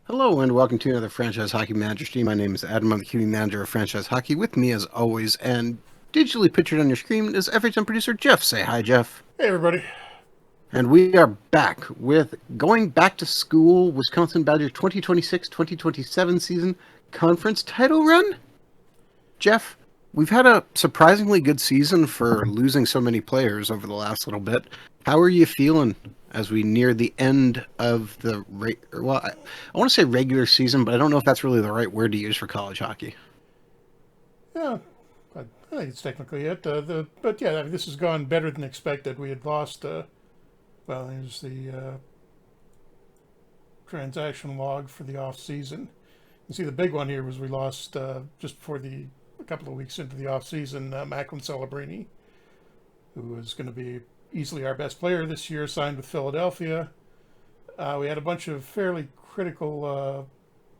Hello and welcome to another Franchise Hockey Manager stream. My name is Adam. I'm the QB manager of Franchise Hockey. With me, as always, and digitally pictured on your screen is FHM producer Jeff. Say hi, Jeff. Hey, everybody. And we are back with going back to school Wisconsin Badgers 2026-2027 season conference title run. Jeff, we've had a surprisingly good season for losing so many players over the last little bit. How are you feeling as we near the end of the I want to say regular season, but I don't know if that's really the right word to use for college hockey. Yeah, I think it's technically it. But yeah, I mean, this has gone better than expected. We had lost. There's the transaction log for the off season. You see, the big one here was we lost just before a couple of weeks into the off season. Macklin Celebrini, who was going to be easily our best player this year, signed with Philadelphia. We had a bunch of fairly critical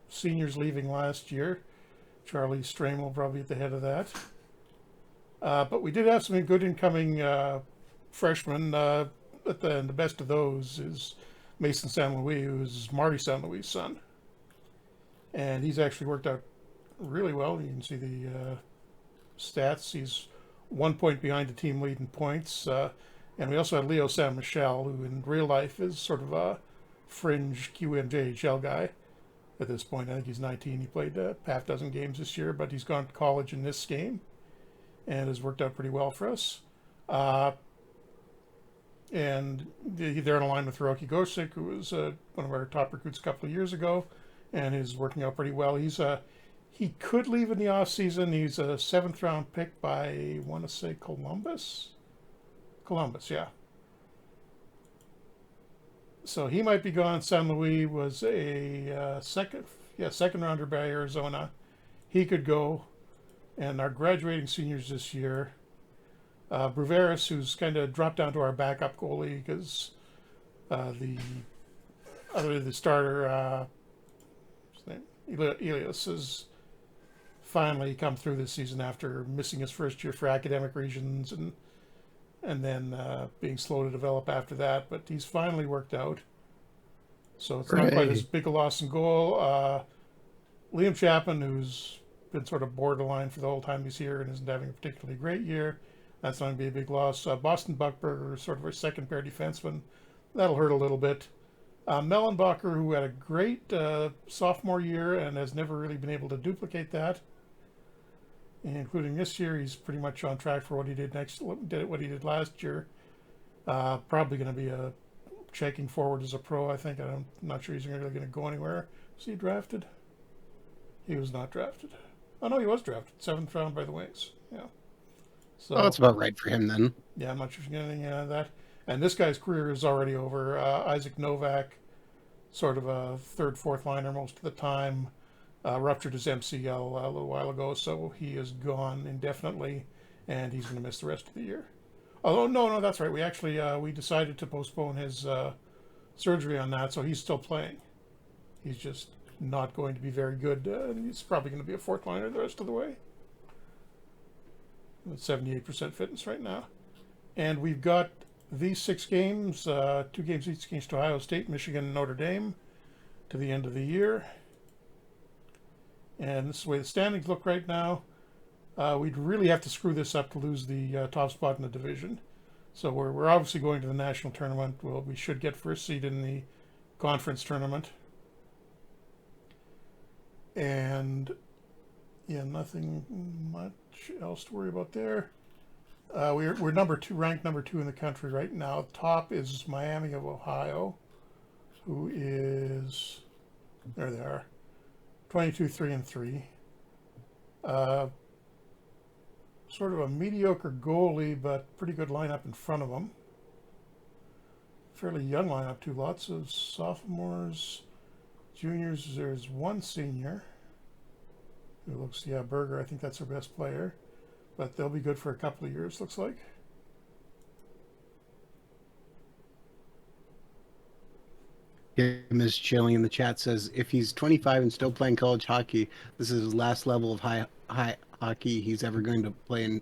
seniors leaving last year. Charlie Stramel probably at the head of that. But we did have some good incoming freshmen. The best of those is Mason San Luis, who is Marty San Luis' son. And he's actually worked out really well. You can see the stats. He's 1 point behind the team lead in points. And we also had Leo San Michel, who in real life is sort of a fringe QMJHL guy at this point. I think he's 19. He played a half dozen games this year, but he's gone to college in this game and has worked out pretty well for us. And they're in a line with Hiroki Gosik, who was one of our top recruits a couple of years ago, and is working out pretty well. He could leave in the off season. He's a seventh round pick by I want to say Columbus. Columbus, yeah. So he might be gone. San Luis was a second rounder by Arizona. He could go. And our graduating seniors this year, Bruveris, who's kind of dropped down to our backup goalie because the starter, his name, Elias, has finally come through this season after missing his first year for academic reasons and then being slow to develop after that. But he's finally worked out. So it's not quite as Hooray. big a loss in goal. Liam Chapman, who's been sort of borderline for the whole time he's here and isn't having a particularly great year, that's not going to be a big loss. Boston Buckberger, sort of our second pair defenseman, that'll hurt a little bit. Mellenbacher, who had a great sophomore year and has never really been able to duplicate that, including this year, he's pretty much on track for what he did what he did last year. Probably going to be a checking forward as a pro. I think I'm not sure he's really going to go anywhere. Was he drafted? He was not drafted. Oh no, he was drafted, seventh round by the Wings. Yeah. Oh, So that's about right for him then. yeah, I'm not sure if he's getting anything out of that. And this guy's career is already over. Isaac Novak, sort of a third, fourth liner most of the time, ruptured his MCL a little while ago, so he is gone indefinitely, and he's going to miss the rest of the year. Although no, that's right. We actually we decided to postpone his surgery on that, so he's still playing. He's just not going to be very good. He's probably going to be a fourth liner the rest of the way. 78% fitness right now. And we've got these 6 games, 2 games each against Ohio State, Michigan, and Notre Dame to the end of the year. And this is the way the standings look right now. We'd really have to screw this up to lose the top spot in the division. So we're obviously going to the national tournament. Well, we should get first seed in the conference tournament. And yeah, nothing much else to worry about there. We're number 2, ranked number 2 in the country right now. Top is Miami of Ohio, who is there. They are 22-3-3. Sort of a mediocre goalie, but pretty good lineup in front of them. Fairly young lineup too. Lots of sophomores, juniors. There's one senior who looks, Berger. I think that's our best player, but they'll be good for a couple of years. Looks like. Kim is chilling in the chat says if he's 25 and still playing college hockey, this is his last level of high hockey he's ever going to play in.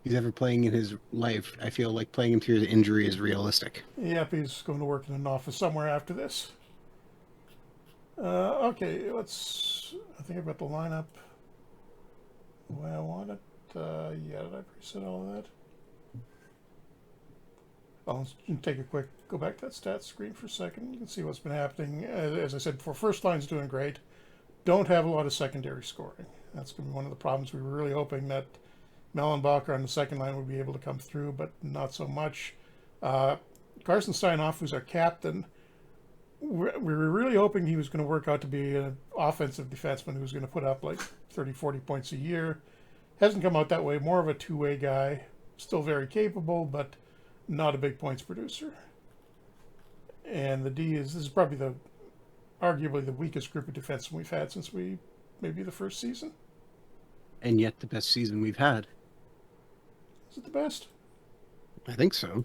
He's ever playing in his life. I feel like playing him through the injury is realistic. Yep, he's going to work in an office somewhere after this. Okay, I think I've got the lineup the way I want it. Yeah, did I preset all of that? Let's take a quick go back to that stats screen for a second. You can see what's been happening. As I said before, first line's doing great. Don't have a lot of secondary scoring. That's going to be one of the problems. We were really hoping that Mellenbacher on the second line would be able to come through, but not so much. Carson Steinoff, who's our captain, we were really hoping he was going to work out to be an offensive defenseman who was going to put up like 30, 40 points a year. Hasn't come out that way. More of a two-way guy. Still very capable, but not a big points producer. And the D this is probably arguably the weakest group of defensemen we've had since maybe the first season. And yet the best season we've had. Is it the best? I think so.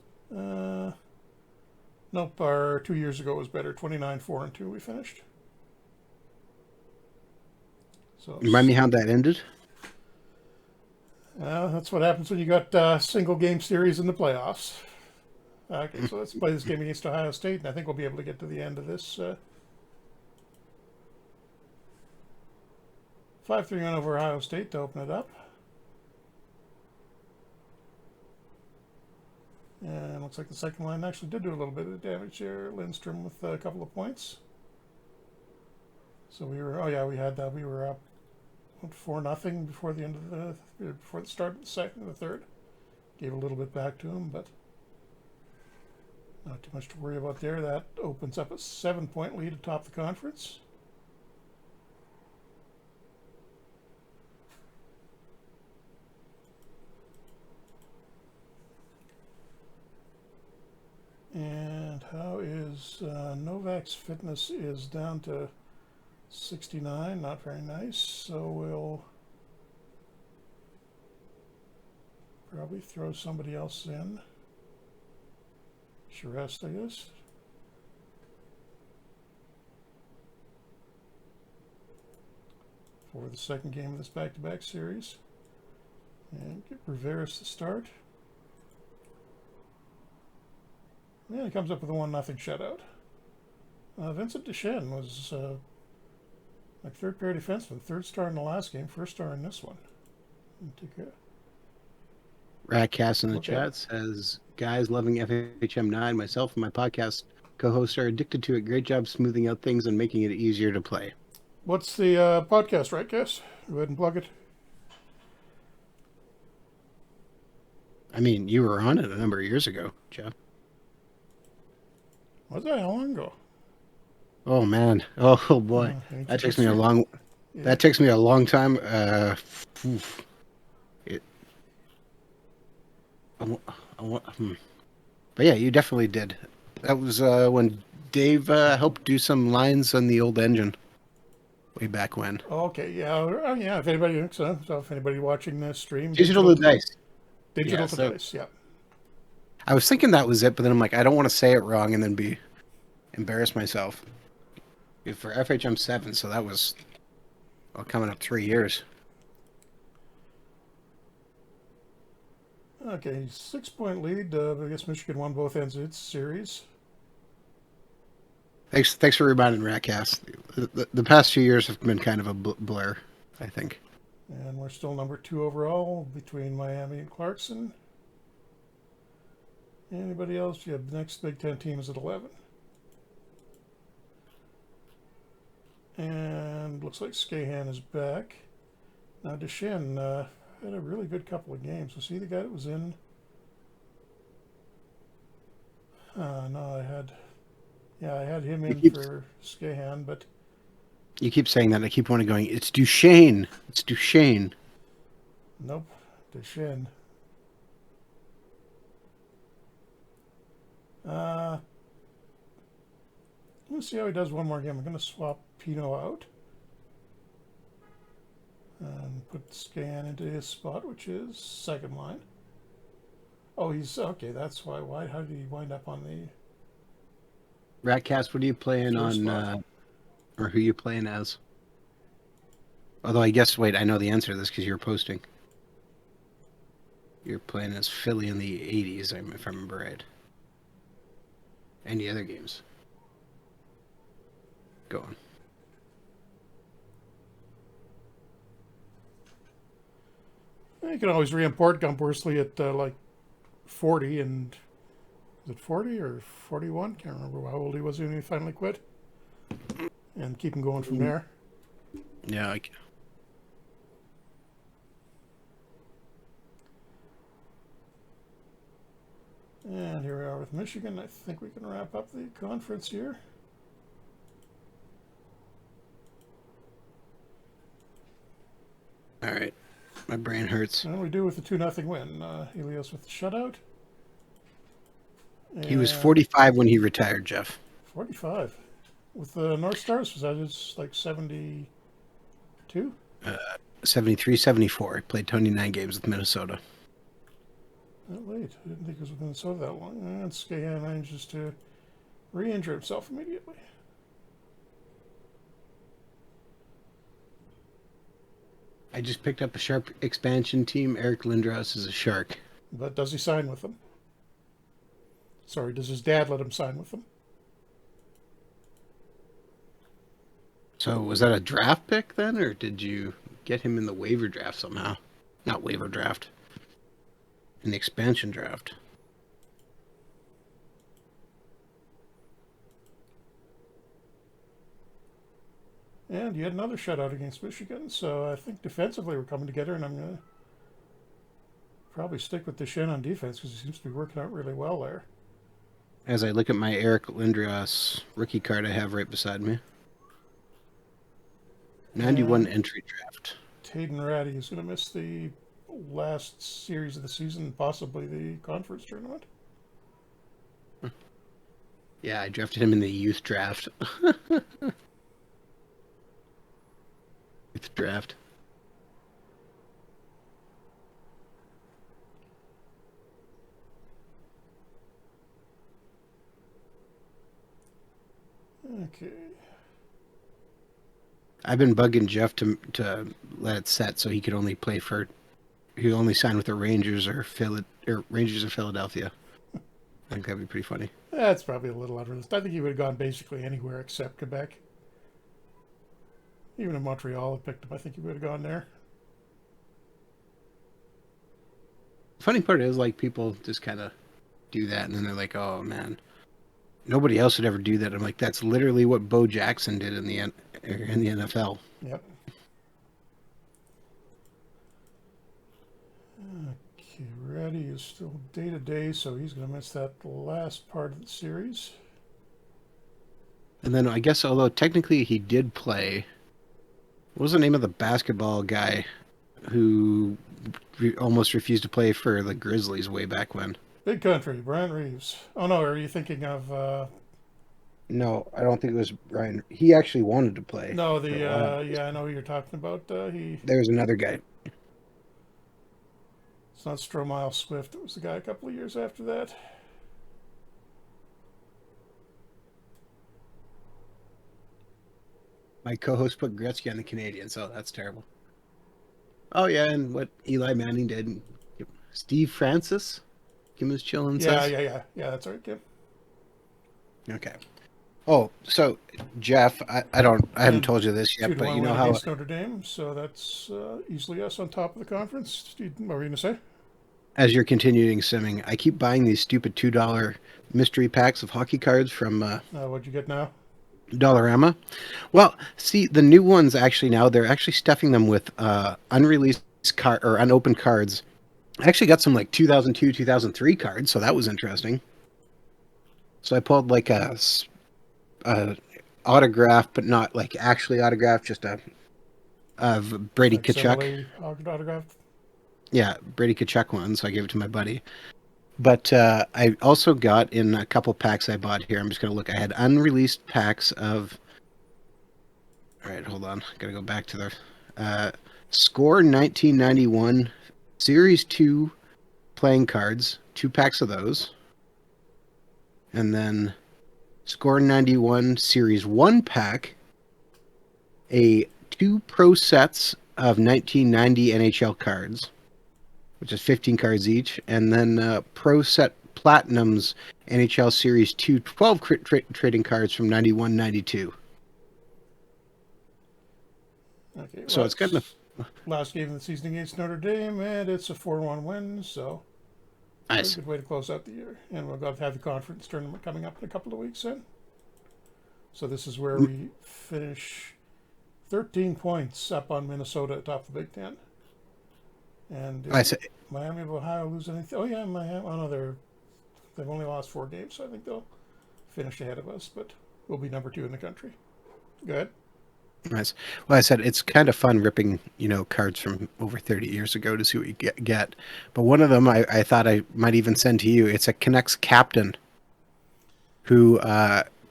Nope, our 2 years ago was better. 29-4-2 we finished. So Remind me how that ended? that's what happens when you got single game series in the playoffs. Okay, so let's play this game against Ohio State, and I think we'll be able to get to the end of this. 5-3 win over Ohio State to open it up. And looks like the second line actually did do a little bit of damage here. Lindstrom with a couple of points. So we had that. We were up 4-0 before the end of before the start of the second and the third. Gave a little bit back to him, but not too much to worry about there. That opens up a 7-point lead atop the conference. And how is Novak's fitness is down to 69, not very nice. So we'll probably throw somebody else in. Charest, I guess. For the second game of this back-to-back series. And get Rivera's to start. Yeah, he comes up with a 1-0 shutout. Vincent Deschênes was like third pair defenseman, third star in the last game, first star in this one. Ratcast in the chat says, guys loving FHM 9, myself and my podcast co-hosts are addicted to it. Great job smoothing out things and making it easier to play. What's the podcast, right, Cass? Go ahead and plug it. I mean, you were on it a number of years ago, Jeff. Was that how long ago? Oh man! Oh boy! That takes me a long. Yeah. That takes me a long time. But yeah, you definitely did. That was when Dave helped do some lines on the old engine. Way back when. Okay, yeah, yeah. If anybody thinks so, if anybody watching this stream, digital dice. Digital to dice, yeah. I was thinking that was it, but then I'm like, I don't want to say it wrong and then embarrass myself. For FHM 7, so that was coming up 3 years. Okay, 6-point lead. I guess Michigan won both ends of its series. Thanks for reminding Ratcast. The past 2 years have been kind of a blur, I think. And we're still number 2 overall between Miami and Clarkson. Anybody else? Yeah, the next Big Ten team is at 11. And looks like Skahan is back. Now Deschênes had a really good couple of games. Was he the guy that was in? No, I had him in for Skahan, but... You keep saying that. I keep wanting going, it's Duchesne. It's Duchesne. Nope, Deschênes. Let's see how he does one more game. I'm going to swap Pino out and put Scan into his spot, which is second line. Oh, he's okay. That's why. How did he wind up on the Ratcast? What are you playing on, or who you playing as? Although I guess, wait, I know the answer to this because you're posting. You're playing as Philly in the 80s, if I remember right. Any other games? Go on. You can always re-import Gump-Worsley at like 40, and is it 40 or 41? Can't remember how old he was when he finally quit. And keep him going from there. Yeah. And here we are with Michigan. I think we can wrap up the conference here. All right. My brain hurts. And we do with the 2-0 win. Helios with the shutout. He was And 45 when he retired, Jeff. 45. With the North Stars, was that just like 72? 73, 74. He played 29 games with Minnesota. That late. I didn't think it was with Minnesota that long. And Skahan manages to re-injure himself immediately. I just picked up a Sharp expansion team. Eric Lindros is a Shark. But does he sign with them? Sorry, does his dad let him sign with them? So was that a draft pick then, or did you get him in the waiver draft somehow? Not waiver draft. In the expansion draft. And you had another shutout against Michigan, so I think defensively we're coming together, and I'm going to probably stick with Duchesne on defense because he seems to be working out really well there. As I look at my Eric Lindros rookie card I have right beside me. 91 entry draft. Taden Ratty is going to miss the last series of the season, possibly the conference tournament. Yeah, I drafted him in the youth draft. Youth draft. Okay. I've been bugging Jeff to let it set so he could only play for. He only sign with the Rangers or Rangers of Philadelphia. I think that'd be pretty funny. That's probably a little unrealistic. I think he would have gone basically anywhere except Quebec. Even if Montreal had picked him, I think he would have gone there. Funny part is, like, people just kind of do that, and then they're like, "Oh man, nobody else would ever do that." I'm like, "That's literally what Bo Jackson did in the NFL." Yep. Okay, Ratty is still day to day, so he's going to miss that last part of the series. And then I guess, although technically he did play, what was the name of the basketball guy who almost refused to play for the Grizzlies way back when? Big Country, Brian Reeves. Oh no, are you thinking of? No, I don't think it was Brian. He actually wanted to play. No, the yeah, I know who you're talking about. There was another guy. It's not Stromile Swift. It was the guy a couple of years after that. My co-host put Gretzky on the Canadians, so that's terrible. Oh yeah, and what Eli Manning did. Steve Francis, Kim was chilling. Yeah. That's right, Kim. Okay. Oh, so Jeff, I haven't told you this yet, but you know how Notre Dame, so that's easily us on top of the conference. Steve, what were you gonna say? as you're continuing simming, I keep buying these stupid $2 mystery packs of hockey cards from What'd you get now? Dollarama. Well, see, the new ones actually now they're actually stuffing them with unreleased or unopened cards. I actually got some like 2002, 2003 cards, so that was interesting. So I pulled like a autograph, but not like actually autographed, just a of Brady Tkachuk. Autograph. Yeah, Brady Tkachuk one, so I gave it to my buddy. But I also got in a couple packs I bought here. I'm just going to look. I had unreleased packs of. All right, hold on. Got to go back to the Score 1991 Series 2 playing cards. 2 packs of those. And then Score 91 Series 1 pack. 2 pro sets of 1990 NHL cards, which is 15 cards each, and then Pro Set Platinums NHL Series 2 12 trading cards from 91-92. Okay, So it's got enough. last game of the season against Notre Dame, and it's a 4-1 win, so very Nice. good way to close out the year. And we'll have the conference tournament coming up in a couple of weeks then. So this is where we finish 13 points up on Minnesota atop the Big Ten. And I say, Miami of Ohio lose anything? Oh yeah, Miami. Oh no, they've only lost 4 games, so I think they'll finish ahead of us. But we'll be number 2 in the country. Go ahead. nice. Well, I said it's kind of fun ripping, cards from over 30 years ago to see what you get. But one of them I thought I might even send to you. It's a Canucks captain who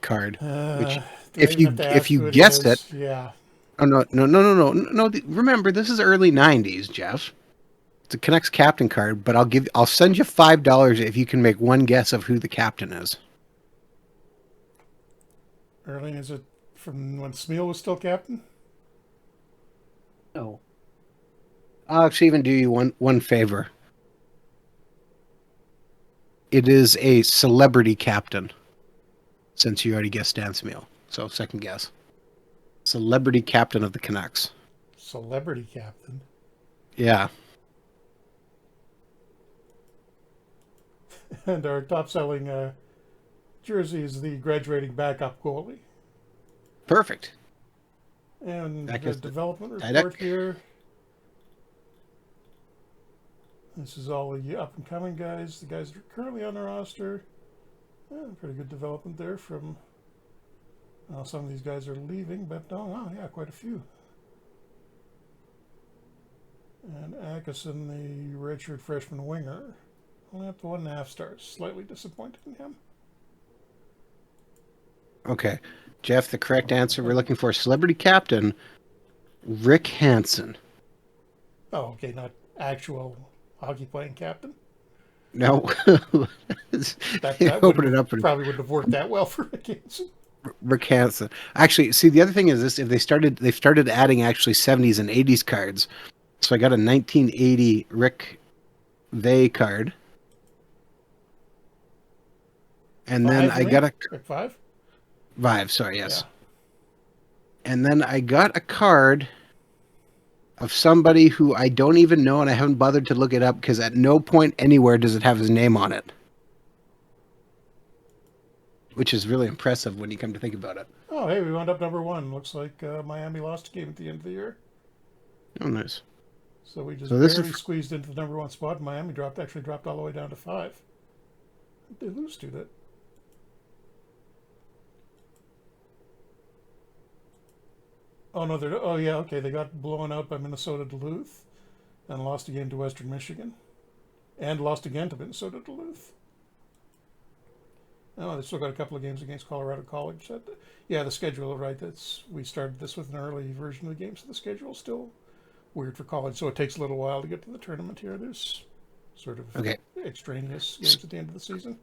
card, which Do I even have to if ask you who it guessed it, is? Yeah. oh no. Remember, this is early 90s, Jeff. It's a Canucks captain card, but I'll send you $5 if you can make one guess of who the captain is. Erling, is it from when Smeal was still captain? No. I'll actually even do you one favor. It is a celebrity captain, since you already guessed Stan Smeel. So second guess. Celebrity captain of the Canucks. Celebrity captain. Yeah. And our top selling jersey is the graduating backup goalie. Perfect. And That the gets development Didek. report here. This is all the up and coming guys. The guys that are currently on the roster. Pretty good development there from some of these guys are leaving, but oh wow, yeah, quite a few. And Atkinson, the redshirt freshman winger, only up to 1.5 stars. Slightly disappointed in him. Okay. Jeff, the correct answer we're looking for celebrity captain, Rick Hansen. Oh, okay, not actual hockey playing captain. No. That Open it up. probably wouldn't have worked that well for Rick Hansen. Rick Hansen. Actually, see, the other thing is this: if they've started adding actually 70s and 80s cards. So I got a 1980 Rick Vey card, and then I got a Rick 5. Vive. Sorry, yes. Yeah. And then I got a card of somebody who I don't even know, and I haven't bothered to look it up because at no point anywhere does it have his name on it, which is really impressive when you come to think about it. Oh, hey, we wound up number 1. Looks like Miami lost a game at the end of the year. Oh, nice. So we just this barely is squeezed into the number 1 spot. Miami dropped all the way down to 5. They lose to that. Oh no, they're oh yeah, okay. They got blown out by Minnesota Duluth, and lost again to Western Michigan, and lost again to Minnesota Duluth. Oh, they still got a couple of games against Colorado College. Yeah, the schedule, right? We started this with an early version of the game, so the schedule is still weird for college. So it takes a little while to get to the tournament here. There's sort of okay. extraneous games at the end of the season.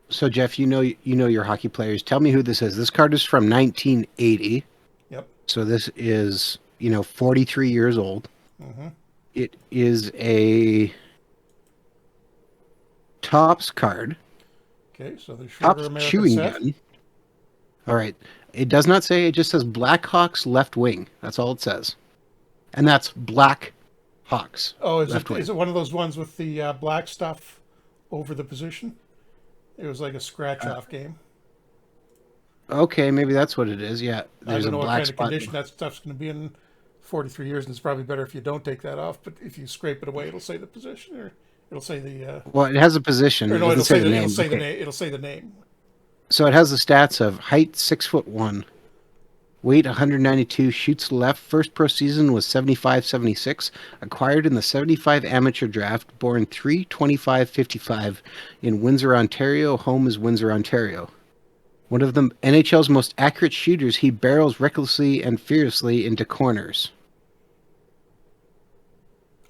So Jeff, you know your hockey players. Tell me who this is. This card is from 1980. Yep. So this is 43 years old. Mm-hmm. It is a Topps card. Okay, so the shorter Topps American chewing set. gun. All right. It does not say. It just says Blackhawks left wing. That's all it says, and that's Black Hawks. Oh, is left it wing. is it one of those ones with the black stuff over the position? It was like a scratch-off game. Okay, maybe that's what it is. Yeah, I there's a don't know what black kind of spot. condition that stuff's going to be in 43 years, and it's probably better if you don't take that off. But if you scrape it away, it'll say the position, or it'll say the. Well, it has a position. Or It no, doesn't say the name. it'll say the Okay. name. It'll say the name. So it has the stats of height 6'1", weight 192, shoots left. First pro season was 75-76. Acquired in the 75 amateur draft. Born 3/25/55 in Windsor, Ontario. Home is Windsor, Ontario. One of the NHL's most accurate shooters, he barrels recklessly and fearlessly into corners.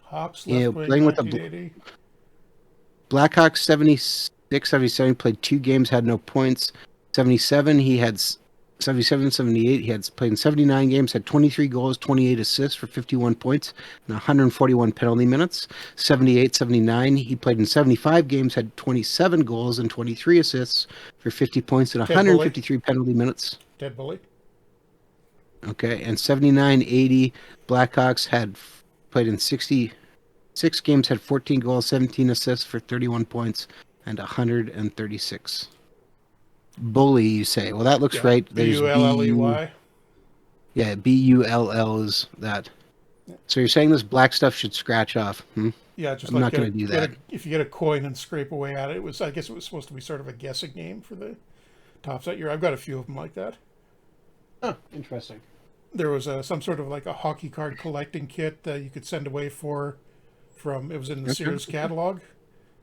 Hawks left wing, Playing with the 1980. Blackhawks 76, 77, played 2 games, had no points. 77, he had 77, 78, he had played in 79 games, had 23 goals, 28 assists for 51 points, and 141 penalty minutes. 78, 79, he played in 75 games, had 27 goals and 23 assists for 50 points and 153 penalty minutes. Dead Bully. Okay, and 79-80. Blackhawks had played in 66 games, had 14 goals, 17 assists for 31 points, and 136. Bully, you say? Well, that looks Yeah, right. B There's U L L E BU. Y. Yeah, BULL is that. So you're saying this black stuff should scratch off? Hmm? Yeah, just I'm like not going to do get that. a if you get a coin and scrape away at it. It was, I guess it was supposed to be sort of a guessing game for the top set. I've got a few of them like that. Oh, interesting. There was some sort of like a hockey card collecting kit that you could send away from. It was in the Okay. Sears catalog,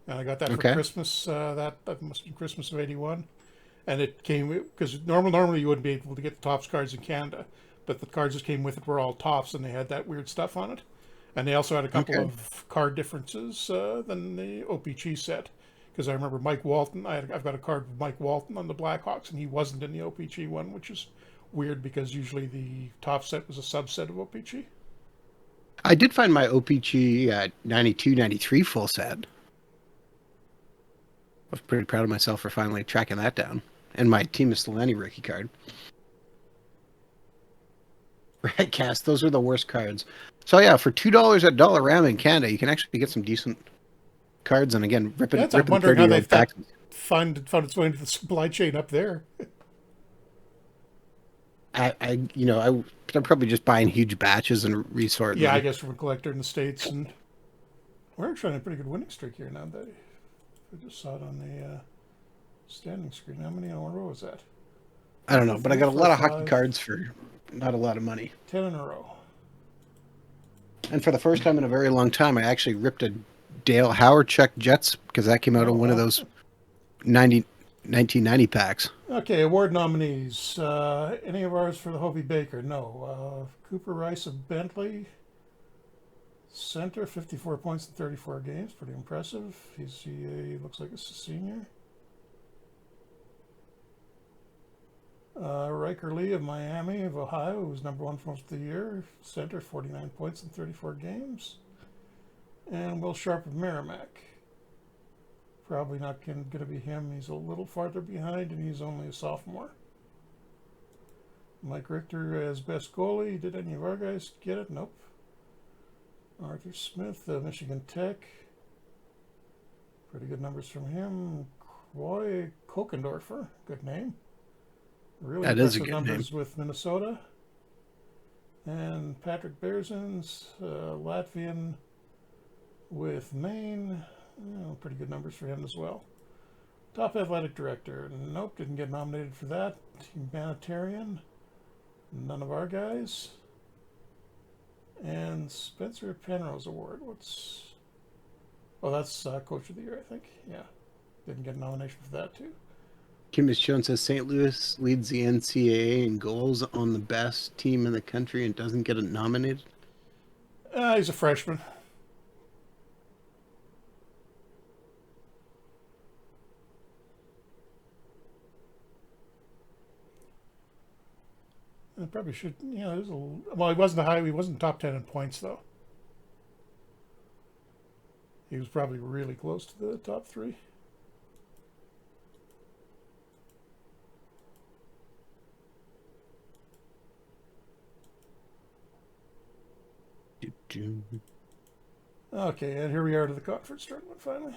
and I got that for Okay. Christmas. That must have been Christmas of '81, and it came because normally you wouldn't be able to get the Topps cards in Canada, but the cards that came with it were all Topps, and they had that weird stuff on it, and they also had a couple Okay. of card differences than the OPG set. Because I remember Mike Walton. I've got a card with Mike Walton on the Blackhawks, and he wasn't in the OPG one, which is weird because usually the top set was a subset of OPG. I did find my OPG 92, 93 full set. I was pretty proud of myself for finally tracking that down. And my Team of Stellani rookie card. Right, Cast. Those are the worst cards. So yeah, for $2 at Dollarama in Canada, you can actually get some decent cards. And again, Yeah, ripping I'm ripping wondering how 30-year-old they've got packs. found its way into the supply chain up there. I'm probably just buying huge batches and resorting Yeah, I them. guess from a collector in the States, and we're actually on a pretty good winning streak here now. That I just saw it on the standing screen. How many in a row was that? I don't know, but I got a lot of hockey 5, cards for not a lot of money. 10 in a row. And for the first time in a very long time, I actually ripped a Dale Howard-Chuck Jets because that came out Oh on one of wow. those 1990 packs. Okay, award nominees. Any of ours for the Hobie Baker? No. Cooper Rice of Bentley. Center, 54 points in 34 games. Pretty impressive. He looks like a senior. Riker Lee of Miami of Ohio, who was number one for most of the year. Center, 49 points in 34 games. And Will Sharp of Merrimack. Probably not going to be him. He's a little farther behind, and he's only a sophomore. Mike Richter as best goalie. Did any of our guys get it? Nope. Arthur Smith, Michigan Tech. Pretty good numbers from him. Roy Kokendorfer, good name. Really That is a impressive good numbers with Minnesota. And Patrick Berzins, Latvian with Maine. Pretty good numbers for him as well. Top athletic director. Nope, didn't get nominated for that. Humanitarian. None of our guys. And Spencer Penrose Award. That's Coach of the Year, I think. Yeah. Didn't get a nomination for that, too. Kim Michon says St. Louis leads the NCAA in goals on the best team in the country and doesn't get it nominated. He's a freshman. I probably should. Well, he wasn't He wasn't top 10 in points though. He was probably really close to the top 3. Okay, and here we are to the conference tournament finally.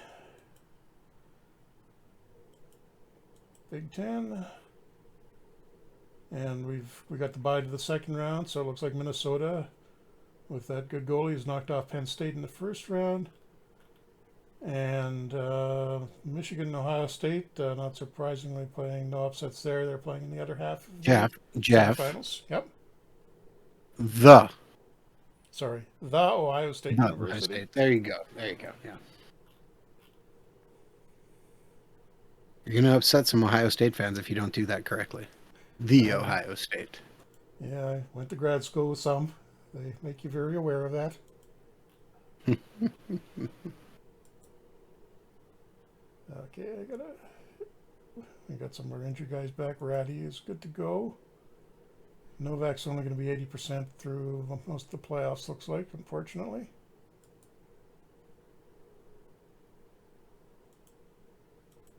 Big Ten. And we got the bye to the second round, so it looks like Minnesota, with that good goalie, has knocked off Penn State in the first round. And Michigan and Ohio State, not surprisingly, playing no upsets there. They're playing in the other half of the Jeff. semifinals. Yep. The Ohio State University. Ohio State. There you go. Yeah. You're going to upset some Ohio State fans if you don't do that correctly. The Ohio State. Yeah, I went to grad school with some. They make you very aware of that. Okay, we got some of our injured guys back. Ratty is good to go. Novak's only going to be 80% through most of the playoffs, looks like, unfortunately.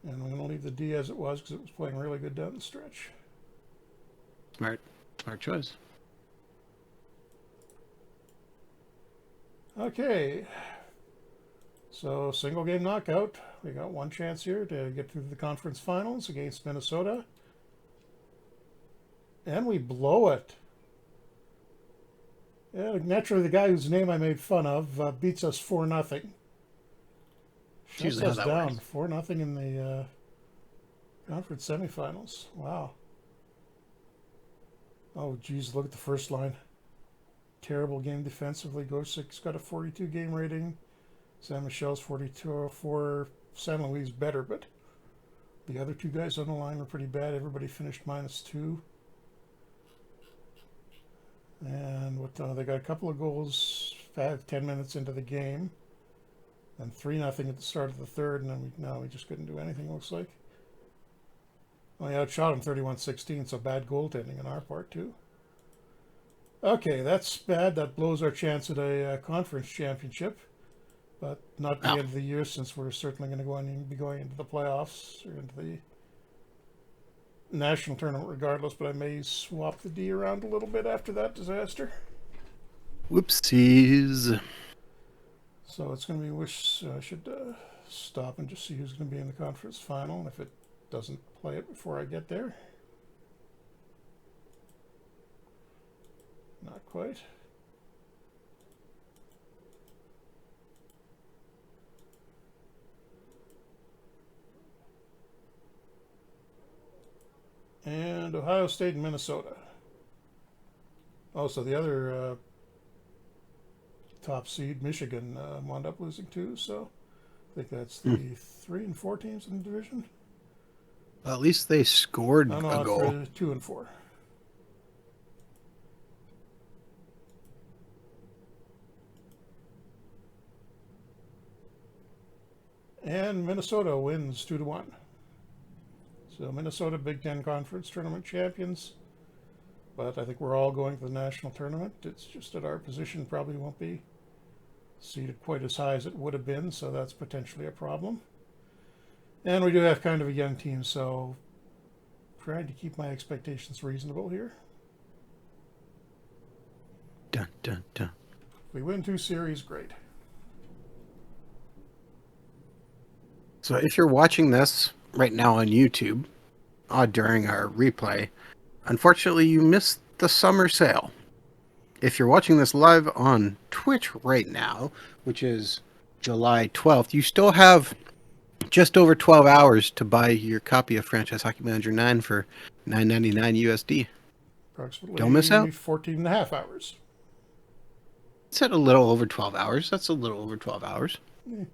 And I'm going to leave the D as it was because it was playing really good down the stretch. Smart choice. Okay. So, single game knockout. We got one chance here to get through the conference finals against Minnesota. And we blow it. Yeah, naturally, the guy whose name I made fun of beats us 4-0. It's Shuts usually how us that down works. 4-0 in the conference semifinals. Wow. Oh, geez, look at the first line. Terrible game defensively. Gosic's got a 42 game rating. San Michel's 42-04. San Luis better, but the other two guys on the line were pretty bad. Everybody finished -2. And what they got a couple of goals 10 minutes into the game. And 3-0 at the start of the third, and then we just couldn't do anything, looks like. We outshot them 31-16, so bad goaltending on our part, too. Okay, that's bad. That blows our chance at a conference championship, but not the Wow. end of the year, since we're certainly going to be going into the playoffs or into the national tournament regardless, but I may swap the D around a little bit after that disaster. Whoopsies. So it's going to be I should stop and just see who's going to be in the conference final, and if it doesn't play it before I get there. Not quite. And Ohio State and Minnesota. Oh, so the other top seed, Michigan, wound up losing too. So I think that's the 3 and 4 teams in the division. Well, at least they scored No, a no, goal. for 2 and 4. And Minnesota wins 2-1. So Minnesota Big Ten Conference Tournament champions. But I think we're all going to the national tournament. It's just that our position probably won't be seated quite as high as it would have been, so that's potentially a problem. And we do have kind of a young team, so trying to keep my expectations reasonable here. Dun, dun, dun. If we win 2 series, great. So if you're watching this right now on YouTube during our replay, unfortunately you missed the summer sale. If you're watching this live on Twitch right now, which is July 12th, you still have just over 12 hours to buy your copy of Franchise Hockey Manager 9 for $9.99 USD. Approximately Don't miss out. 14 and a half hours. It's at a little over 12 hours. That's a little over 12 hours. Yeah.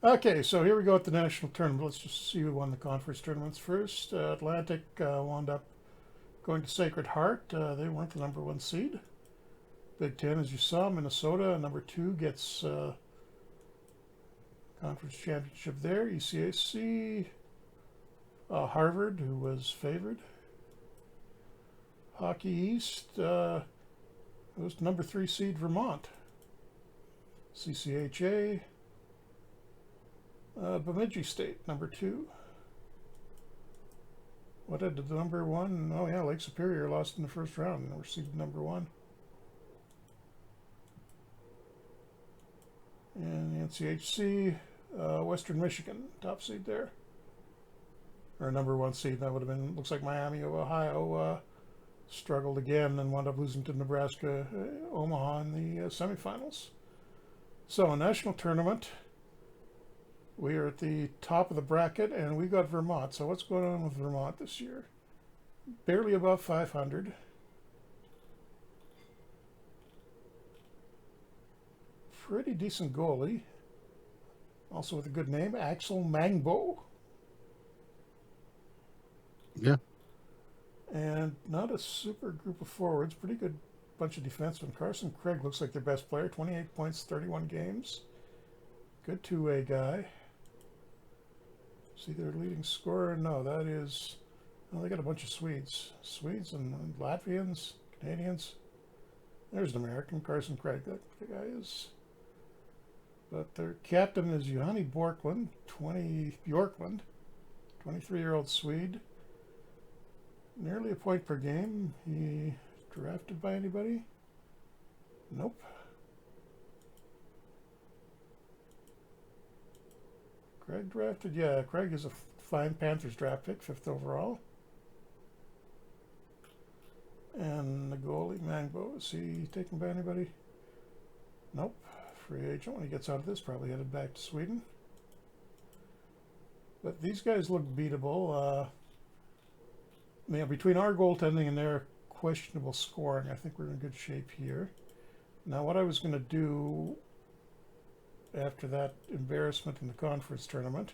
Okay, so here we go at the national tournament. Let's just see who won the conference tournaments first. Atlantic wound up going to Sacred Heart. They weren't the number 1 seed. Big Ten, as you saw, Minnesota, number 2, gets conference championship there. ECAC, Harvard, who was favored. Hockey East, it was number 3 seed Vermont. CCHA, Bemidji State, number 2. What did the number 1? Oh yeah, Lake Superior lost in the first round and were seeded number 1. And the NCHC, Western Michigan, top seed there. Or number 1 seed, that would have been, looks like Miami of Ohio struggled again and wound up losing to Nebraska, Omaha in the semifinals. So a national tournament. We are at the top of the bracket, and we got Vermont. So what's going on with Vermont this year? Barely above 500. Pretty decent goalie. Also with a good name, Axel Mangbo. Yeah. And not a super group of forwards. Pretty good bunch of defensemen. Carson Craig looks like their best player. 28 points, 31 games. Good two-way guy. See their leading scorer? No, that is... Well, they got a bunch of Swedes. Swedes and Latvians, Canadians. There's an American, Carson Craig. That the guy is... But their captain is Johanny Bjorklund, 23-year-old Swede. Nearly a point per game. He drafted by anybody? Nope. Craig drafted? Yeah, Craig is a fine Panthers draft pick, 5th overall. And the goalie, Mangbo, is he taken by anybody? Nope. Free agent when he gets out of this, probably headed back to Sweden. But these guys look beatable. Between our goaltending and their questionable scoring, I think we're in good shape here. Now, what I was going to do after that embarrassment in the conference tournament,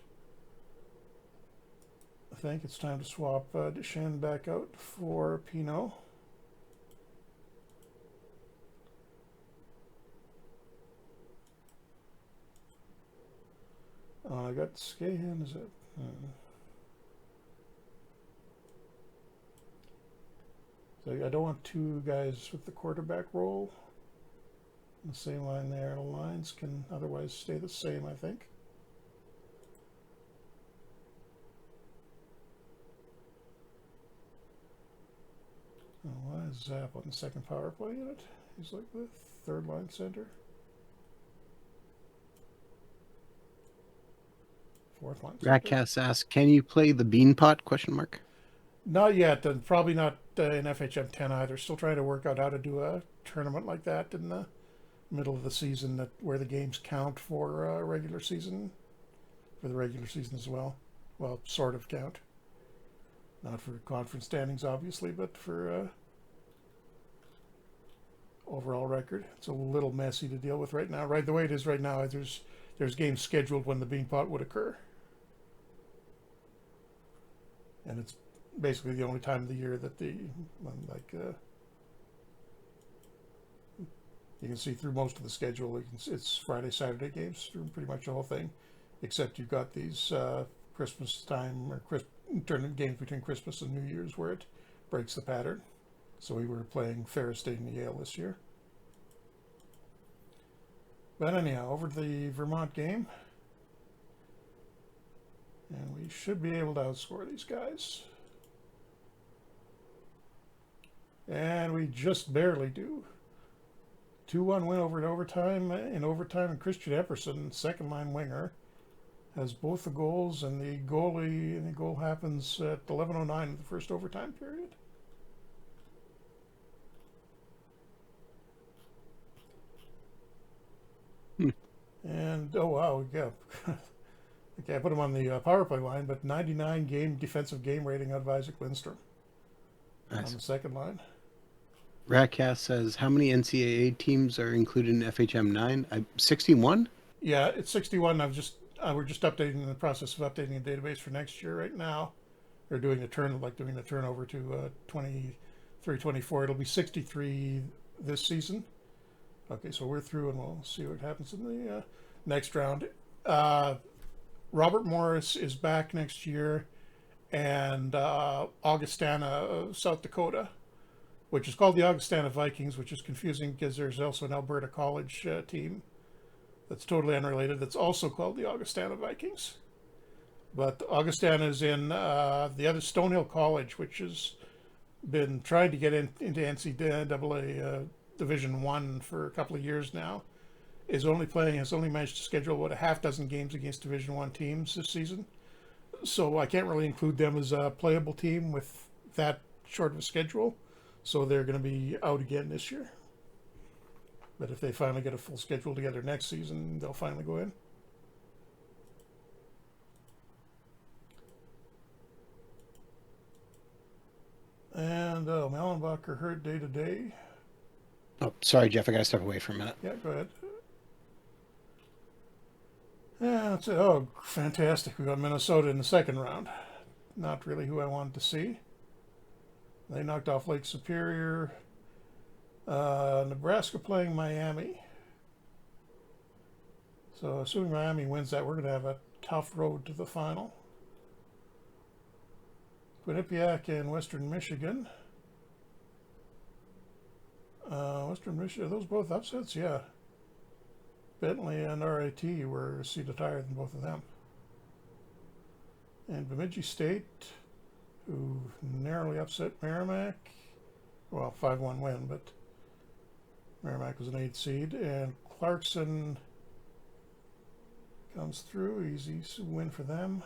I think it's time to swap Deschênes back out for Pinot. I got Skahan, is it? So I don't want two guys with the quarterback role. The same line there. The lines can otherwise stay the same, I think. Oh, why is Zapp on the second power play unit? He's like the 3rd line center. 4th line center. Ratcast asks, can you play the Beanpot? ? Not yet, and probably not in FHM 10 either. Still trying to work out how to do a tournament like that in the middle of the season, where the games count for regular season, for the regular season as well. Well, sort of count. Not for conference standings, obviously, but for overall record. It's a little messy to deal with right now. Right the way it is right now, there's games scheduled when the Beanpot would occur. And it's basically the only time of the year that you can see through most of the schedule. It's Friday, Saturday games through pretty much the whole thing, except you've got these Christmas time or tournament games between Christmas and New Year's where it breaks the pattern. So we were playing Ferris State and Yale this year. But anyhow, over to the Vermont game. And we should be able to outscore these guys. And we just barely do. 2-1 win over overtime. In overtime, and Christian Epperson, second line winger, has both the goals, and the goal happens at 11:09 of the first overtime period. And oh wow, yeah. Okay, I put him on the power play line, but 99 defensive game rating out of Isaac Lindstrom. Nice. On the second line. Ratcast says, how many NCAA teams are included in FHM 9? 61? Yeah, it's 61. We're just updating, in the process of updating the database for next year right now. They're doing the turnover to 23-24. It'll be 63 this season. Okay, so we're through, and we'll see what happens in the next round. Robert Morris is back next year, and Augustana, South Dakota, which is called the Augustana Vikings, which is confusing because there's also an Alberta College team that's totally unrelated that's also called the Augustana Vikings. But Augustana is in the other Stonehill College, which has been trying to get into NCAA Division 1 for a couple of years now. Has only managed to schedule about a half dozen games against Division 1 teams this season. So I can't really include them as a playable team with that short of a schedule. So they're going to be out again this year. But if they finally get a full schedule together next season, they'll finally go in. And Mellenbacher hurt day to day. Oh, sorry, Jeff. I got to step away for a minute. Yeah, go ahead. Yeah, that's it. Oh, fantastic. We got Minnesota in the second round. Not really who I wanted to see. They knocked off Lake Superior. Nebraska playing Miami. So assuming Miami wins that, we're going to have a tough road to the final. Quinnipiac and Western Michigan. Western Michigan, are those both upsets? Yeah. Bentley and RIT were seated higher than both of them. And Bemidji State, who narrowly upset Merrimack. Well, 5-1 win, but Merrimack was an 8 seed. And Clarkson comes through. Easy win for them.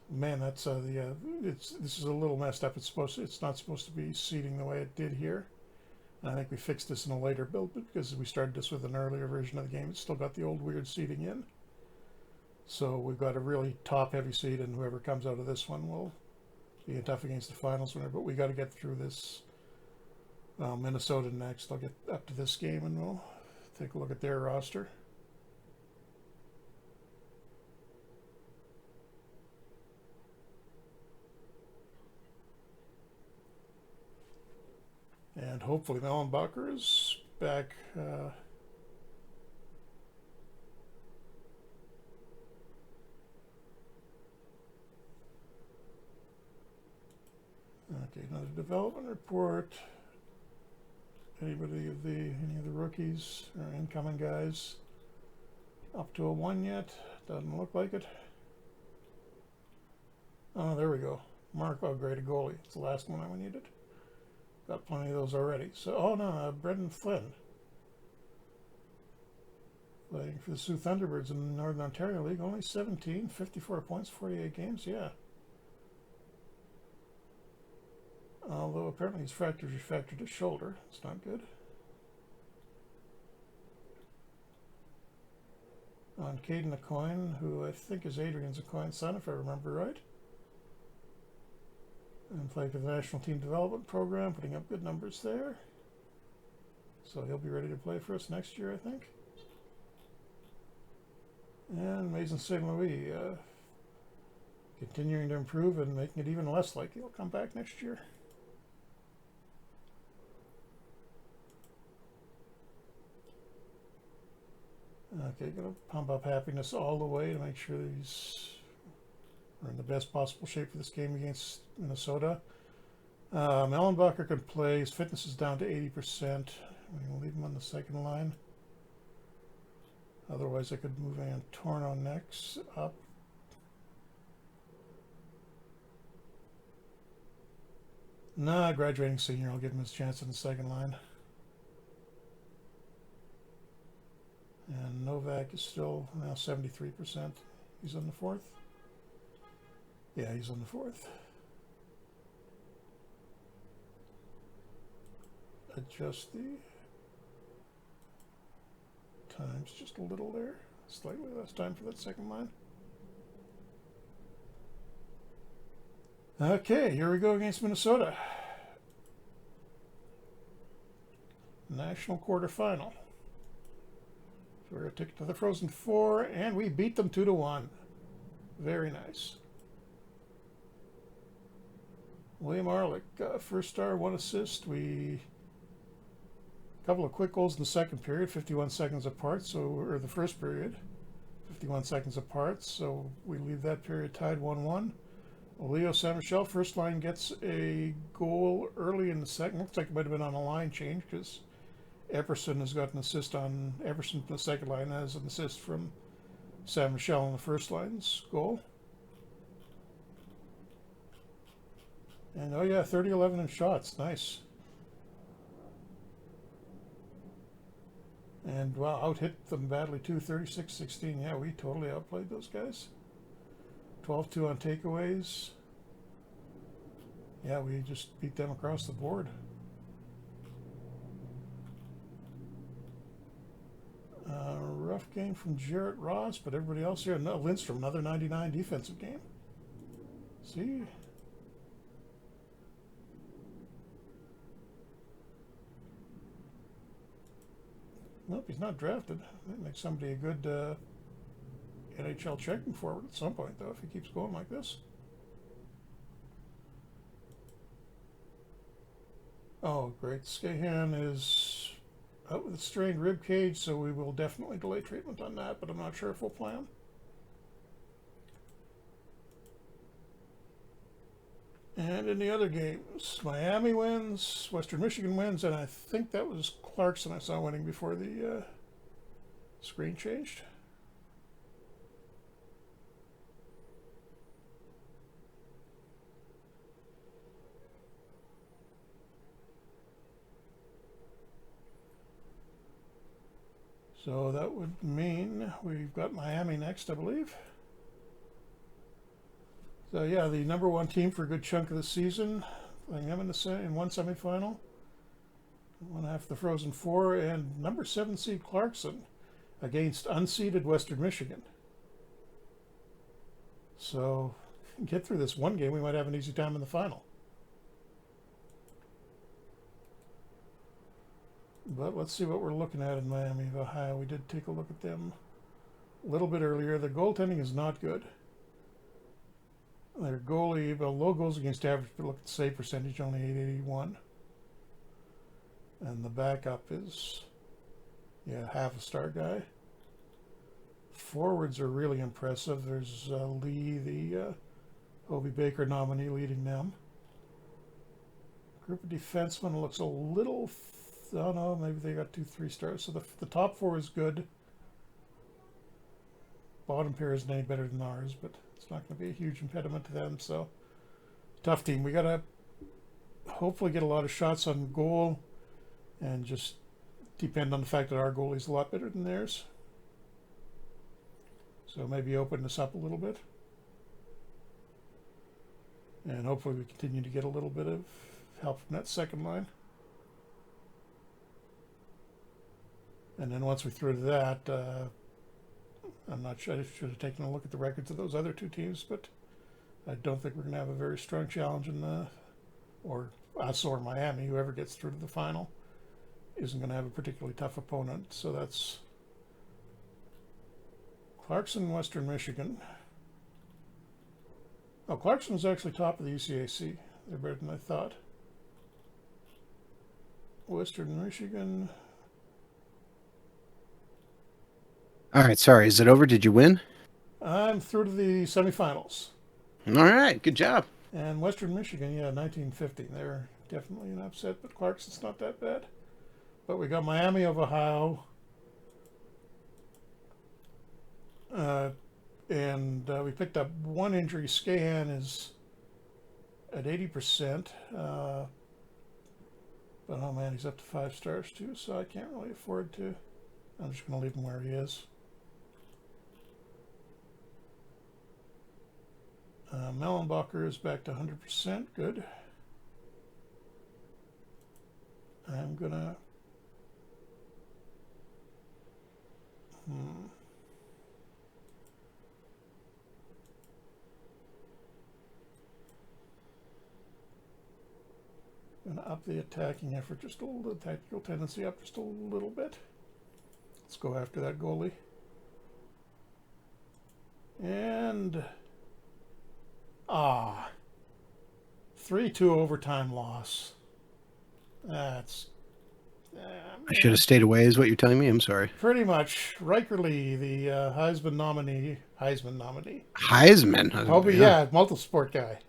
Man, that's this is a little messed up. It's not supposed to be seeding the way it did here. And I think we fixed this in a later build because we started this with an earlier version of the game. It's still got the old weird seeding in. So we've got a really top-heavy seed, and whoever comes out of this one will be tough against the finals winner. But we got to get through this Minnesota next. I'll get up to this game, and we'll take a look at their roster. And hopefully Mellenbacher is back. Okay, another development report. Any of the rookies or incoming guys up to a 1 yet? Doesn't look like it. Oh, there we go. Marco, great, a goalie. It's the last one I needed. Got plenty of those already. So, oh no, Brendan Flynn. Playing for the Sioux Thunderbirds in the Northern Ontario League. Only 17, 54 points, 48 games. Yeah. Although apparently he's fractured his shoulder. It's not good. On Caden Aucoin, who I think is Adrian's Aucoin's son, if I remember right. And playing for the National Team Development Program, putting up good numbers there. So he'll be ready to play for us next year, I think. And Mason St. Louis, continuing to improve and making it even less likely he'll come back next year. Okay, gonna pump up happiness all the way to make sure that we're in the best possible shape for this game against Minnesota. Mellenbacher can play. His fitness is down to 80%. We'll leave him on the second line. Otherwise, I could move Antorno next up. Nah, graduating senior. I'll give him his chance in the second line. And Novak is still now 73%. He's on the fourth. Yeah, he's on the fourth. Adjust the times just a little there. Slightly less time for that second line. Okay, here we go against Minnesota. National quarterfinal. So we're going to take it to the Frozen Four, and we beat them 2-1. Very nice. William Arlick, first star, 1 assist. A couple of quick goals in the second period, 51 seconds apart. Or the first period, 51 seconds apart. So we leave that period tied 1-1. Leo San Michel, first line, gets a goal early in the second. Looks like it might have been on a line change because Epperson has got an assist on Epperson from the second line, has an assist from San Michel on the first line's goal. And oh yeah, 30-11 in shots. Nice. And wow, out-hit them badly too, 36-16. Yeah, we totally outplayed those guys. 12-2 on takeaways. Yeah, we just beat them across the board. Rough game from Jarrett Ross, but everybody else here. No, Lindstrom, another 99 defensive game. See? Nope, he's not drafted. That makes somebody a good NHL checking forward at some point, though, if he keeps going like this. Oh, great. Skahan is out with a strained rib cage, so we will definitely delay treatment on that, but I'm not sure if we'll play him. And in the other games, Miami wins, Western Michigan wins, and I think that was Clarkson I saw winning before the screen changed. So that would mean we've got Miami next, I believe. So yeah, the number one team for a good chunk of the season, playing them in one semifinal, one half the Frozen Four, and number 7 seed Clarkson against unseeded Western Michigan. So get through this one game, we might have an easy time in the final. But let's see what we're looking at in Miami of Ohio. We did take a look at them a little bit earlier. The goaltending is not good. Their goalie, well, low goals against average, but look at the save percentage, only .881. And the backup is, yeah, half a star guy. Forwards are really impressive. There's Lee, the Hobie Baker nominee, leading them. Group of defensemen looks a little, oh no, maybe they got 2-3 stars. So the top four is good. Bottom pair isn't any better than ours, but it's not going to be a huge impediment to them. So tough team. We got to hopefully get a lot of shots on goal and just depend on the fact that our goalie's a lot better than theirs. So maybe open this up a little bit. And hopefully we continue to get a little bit of help from that second line. And then once we through to that, I'm not sure. I should have taken a look at the records of those other two teams, but I don't think we're going to have a very strong challenge in the, or us or Miami, whoever gets through to the final, isn't going to have a particularly tough opponent. So that's Clarkson, Western Michigan. Oh, Clarkson was actually top of the UCAC. They're better than I thought. Western Michigan. All right, sorry. Is it over? Did you win? I'm through to the semifinals. All right, good job. And Western Michigan, yeah, 1950. They're definitely an upset, but Clarkson's not that bad. But we got Miami of Ohio. And we picked up one injury. Scahan is at 80%. But oh man, he's up to 5 stars too, so I can't really afford to. I'm just going to leave him where he is. Mellenbacher is back to 100%. Good. I'm going to... Going to up the attacking effort just a little, the tactical tendency up just a little bit. Let's go after that goalie. And 3-2 overtime loss. That's I should have stayed away, is what you're telling me? I'm sorry. pretty much. Riker Lee, the Heisman nominee. Heisman. Hobie, yeah, multi-sport guy.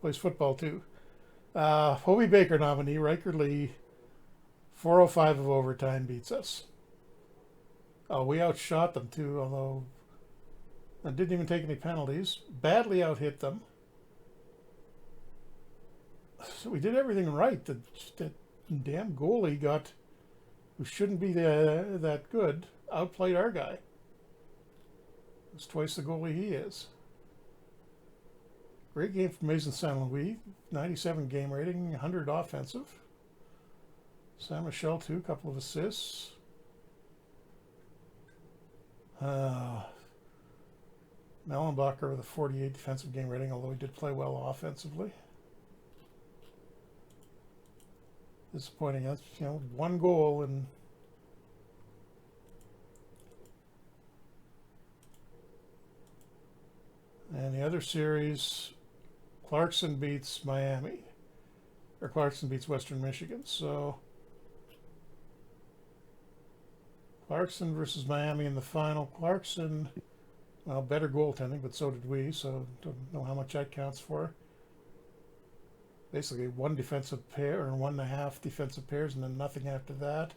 Plays football too. Hobie Baker nominee, Riker Lee, 405 of overtime beats us. Oh, we outshot them too, although I didn't even take any penalties. Badly outhit them. So we did everything right. That damn goalie got, who shouldn't be that good, outplayed our guy. It's twice the goalie he is. Great game from Mason St. Louis. 97 game rating, 100 offensive. Sam Michel too, a couple of assists. Mellenbacher with a 48 defensive game rating, although he did play well offensively. Disappointing. That's, one goal and the other series, Clarkson beats Miami, or Clarkson beats Western Michigan. So Clarkson versus Miami in the final. Clarkson, well, better goaltending, but so did we, so don't know how much that counts for. Basically one defensive pair, or 1.5 defensive pairs, and then nothing after that.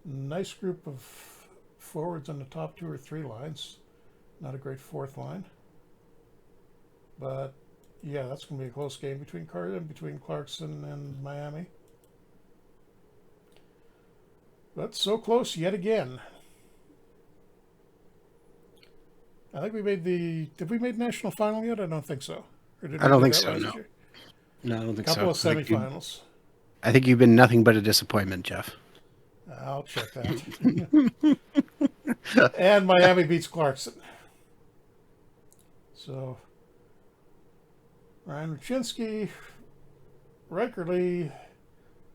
Nice group of forwards on the top 2 or 3 lines. Not a great fourth line. But yeah, that's going to be a close game between Clarkson and Miami. But so close yet again. I think we made the. Did we make national final yet? I don't think so. Or did I we don't do think that so. last No, year? no, I don't think Couple so. of semifinals. I think you've been nothing but a disappointment, Jeff. I'll check that. And Miami beats Clarkson. So Ryan Ruchinski, Riker Lee,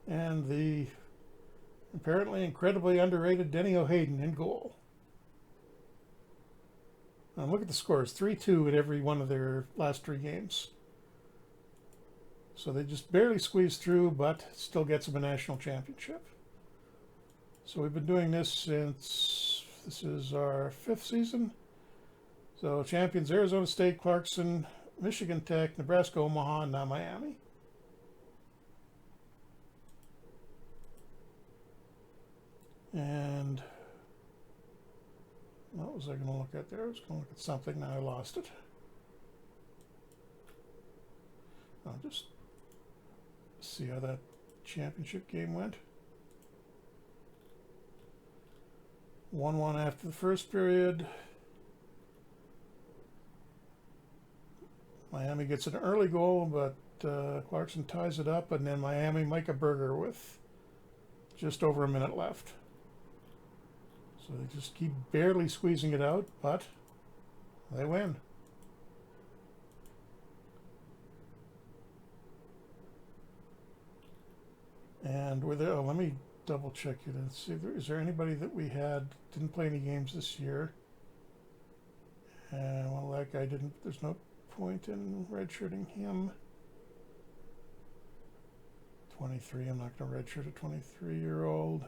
and the apparently incredibly underrated Denny O'Hayden in goal. Now look at the scores, 3-2 in every one of their last 3 games. So they just barely squeezed through, but still gets them a national championship. So we've been doing this since, this is our 5th season. So champions Arizona State, Clarkson, Michigan Tech, Nebraska, Omaha, and now Miami. And what was I going to look at there? I was going to look at something, now I lost it. I'll just see how that championship game went. 1-1 after the first period. Miami gets an early goal, but Clarkson ties it up, and then Miami, Micah Berger with just over a minute left. So they just keep barely squeezing it out, but they win. And with it, oh, let me double check it and see. Is there anybody that we had didn't play any games this year? Well, that guy didn't. There's no point in redshirting him. 23. I'm not going to redshirt a 23-year-old.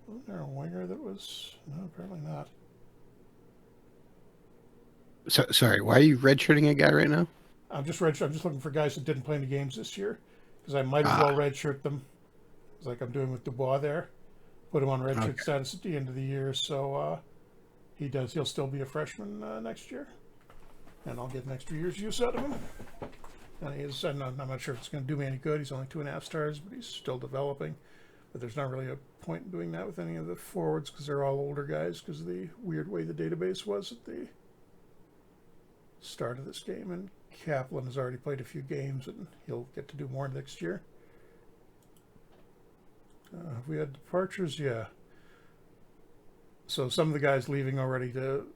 Wasn't there a winger that was? No, apparently not. So, sorry, why are you redshirting a guy right now? I'm just looking for guys that didn't play any games this year, because I might as well redshirt them. It's like I'm doing with Dubois there. Put him on redshirt status at the end of the year, so he'll still be a freshman next year, and I'll get an extra year's use out of him. And I'm not sure if it's going to do me any good. He's only 2.5 stars, but he's still developing. But there's not really a point in doing that with any of the forwards, because they're all older guys, because of the weird way the database was at the start of this game. And Kaplan has already played a few games, and he'll get to do more next year. Have we had departures? Yeah. So some of the guys leaving already to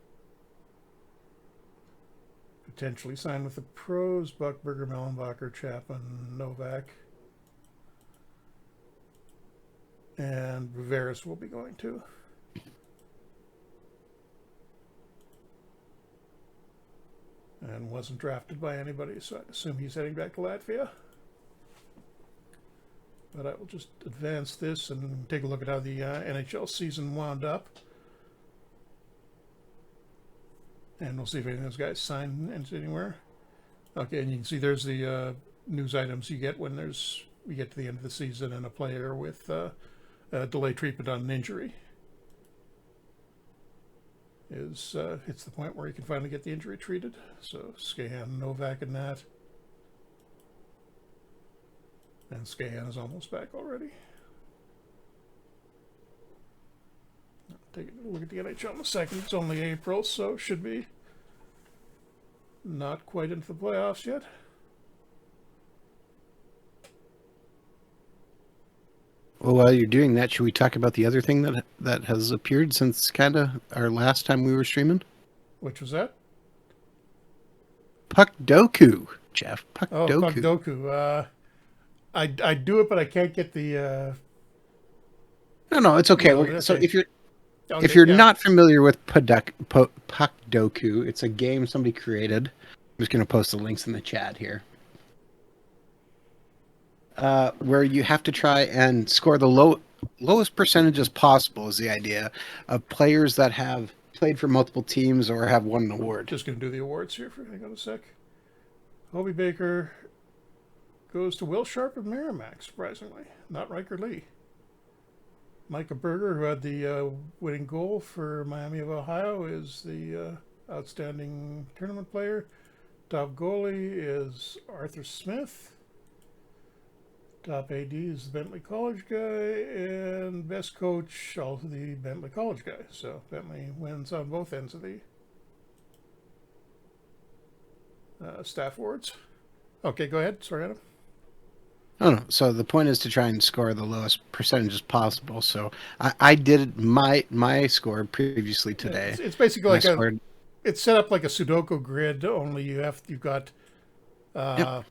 potentially sign with the pros: Buckberger, Mellenbacher, Chapman, Novak. And Viveris will be going too. And wasn't drafted by anybody, so I'd assume he's heading back to Latvia. But I will just advance this and take a look at how the NHL season wound up. And we'll see if any of those guys sign anywhere. Okay, and you can see there's the news items you get when we get to the end of the season and a player with delayed treatment on an injury hits the point where he can finally get the injury treated. So Skahan, Novak, and that. And Skahan is almost back already. I'll take a look at the NHL in a second. It's only April, so should be not quite into the playoffs yet. Well, while you're doing that, should we talk about the other thing that has appeared since kind of our last time we were streaming? Which was that? Puck Doku, Jeff. Puck Oh, Doku. Puck Doku. I do it, but I can't get the. No, it's okay. No, So okay. if you're not familiar with Puck Doku, it's a game somebody created. I'm just going to post the links in the chat here. Where you have to try and score the lowest percentages possible is the idea of players that have played for multiple teams or have won an award. Just going to do the awards here for hang on a sec. Hobie Baker goes to Will Sharp of Merrimack, surprisingly. Not Riker Lee. Micah Berger, who had the winning goal for Miami of Ohio, is the outstanding tournament player. Top goalie is Arthur Smith. Top AD is the Bentley College guy, and best coach, also the Bentley College guy. So Bentley wins on both ends of the staff awards. Okay, go ahead. Sorry, Adam. Oh no. So the point is to try and score the lowest percentage possible. So I did my score previously Yeah, today. it's basically And I like scored. it's set up like a Sudoku grid. Only you've got Yep.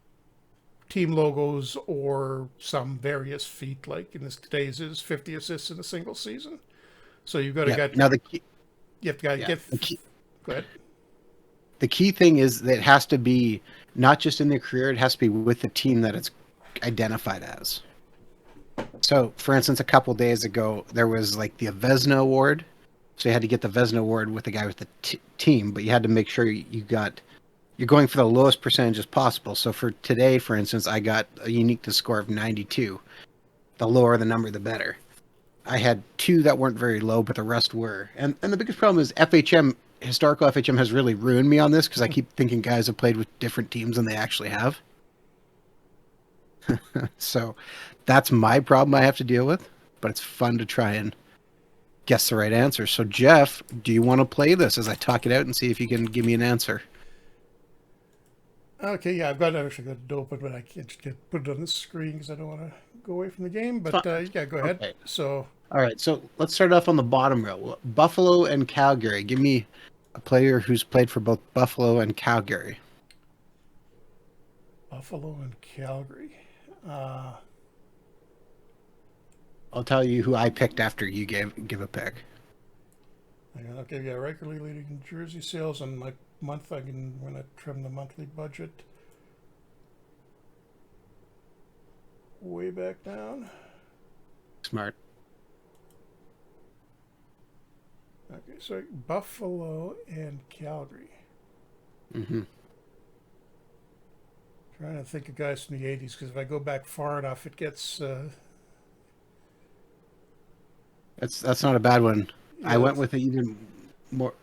team logos or some various feat. Like in this today's is 50 assists in a single season. So you've got to Yeah. get Now the key. you have to Yeah. get. The key. Go ahead. The key thing is that it has to be not just in their career. It has to be with the team that it's identified as. So, for instance, a couple days ago, there was like the Vesna Award. So you had to get the Vesna Award with the guy with the team, but you had to make sure you're going for the lowest percentages possible. So for today, for instance, I got a uniqueness score of 92. The lower the number, the better. I had two that weren't very low, but the rest were. And the biggest problem is historical FHM has really ruined me on this because I keep thinking guys have played with different teams than they actually have. So that's my problem I have to deal with, but it's fun to try and guess the right answer. So, Jeff, do you want to play this as I talk it out and see if you can give me an answer? Okay, yeah, actually got it open, but I can't just put it on the screen because I don't want to go away from the game. But Fine. yeah, go ahead. Okay. So All right. So let's start off on the bottom row. Buffalo and Calgary. Give me a player who's played for both Buffalo and Calgary. Buffalo and Calgary. I'll tell you who I picked after you give a pick. Okay, yeah, regularly leading jersey sales on my month. I'm gonna trim the monthly budget way back down. Smart. Okay, so Buffalo and Calgary. Mm-hmm. Trying to think of guys from the '80s because if I go back far enough, it gets. That's not a bad one. Yeah, I went with an even more.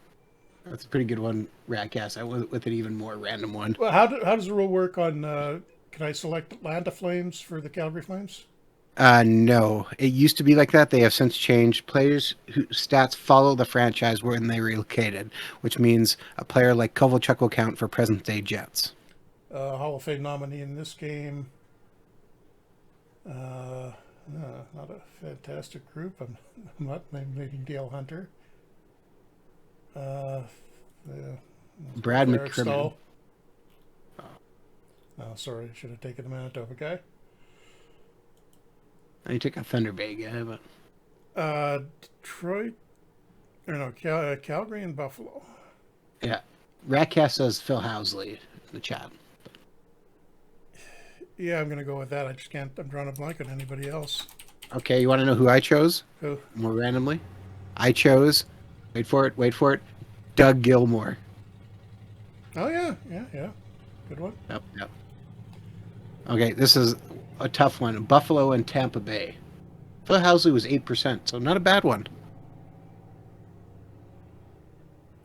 That's a pretty good one, Ratcast. I went with an even more random one. well, how does the rule work on? Can I select Atlanta Flames for the Calgary Flames? No, it used to be like that. They have since changed. Players whose stats follow the franchise when they relocated, which means a player like Kovalchuk will count for present-day Jets. Hall of Fame nominee in this game. Not a fantastic group. I'm not naming Dale Hunter. Uh, Brad Eric McCrimmon. Stahl. Oh, sorry, should have taken the Manitoba guy. I took a Thunder Bay guy, but Detroit, or no, Calgary and Buffalo. yeah. Ratcast says Phil Housley in the chat. Yeah, I'm gonna go with that. I just can't. I'm drawing a blank on anybody else. Okay, you want to know who I chose? Who? More randomly? I chose, wait for it, Doug Gilmore. Oh yeah, good one. Yep. Okay, this is a tough one. Buffalo and Tampa Bay. Phil Housley was 8%, so not a bad one.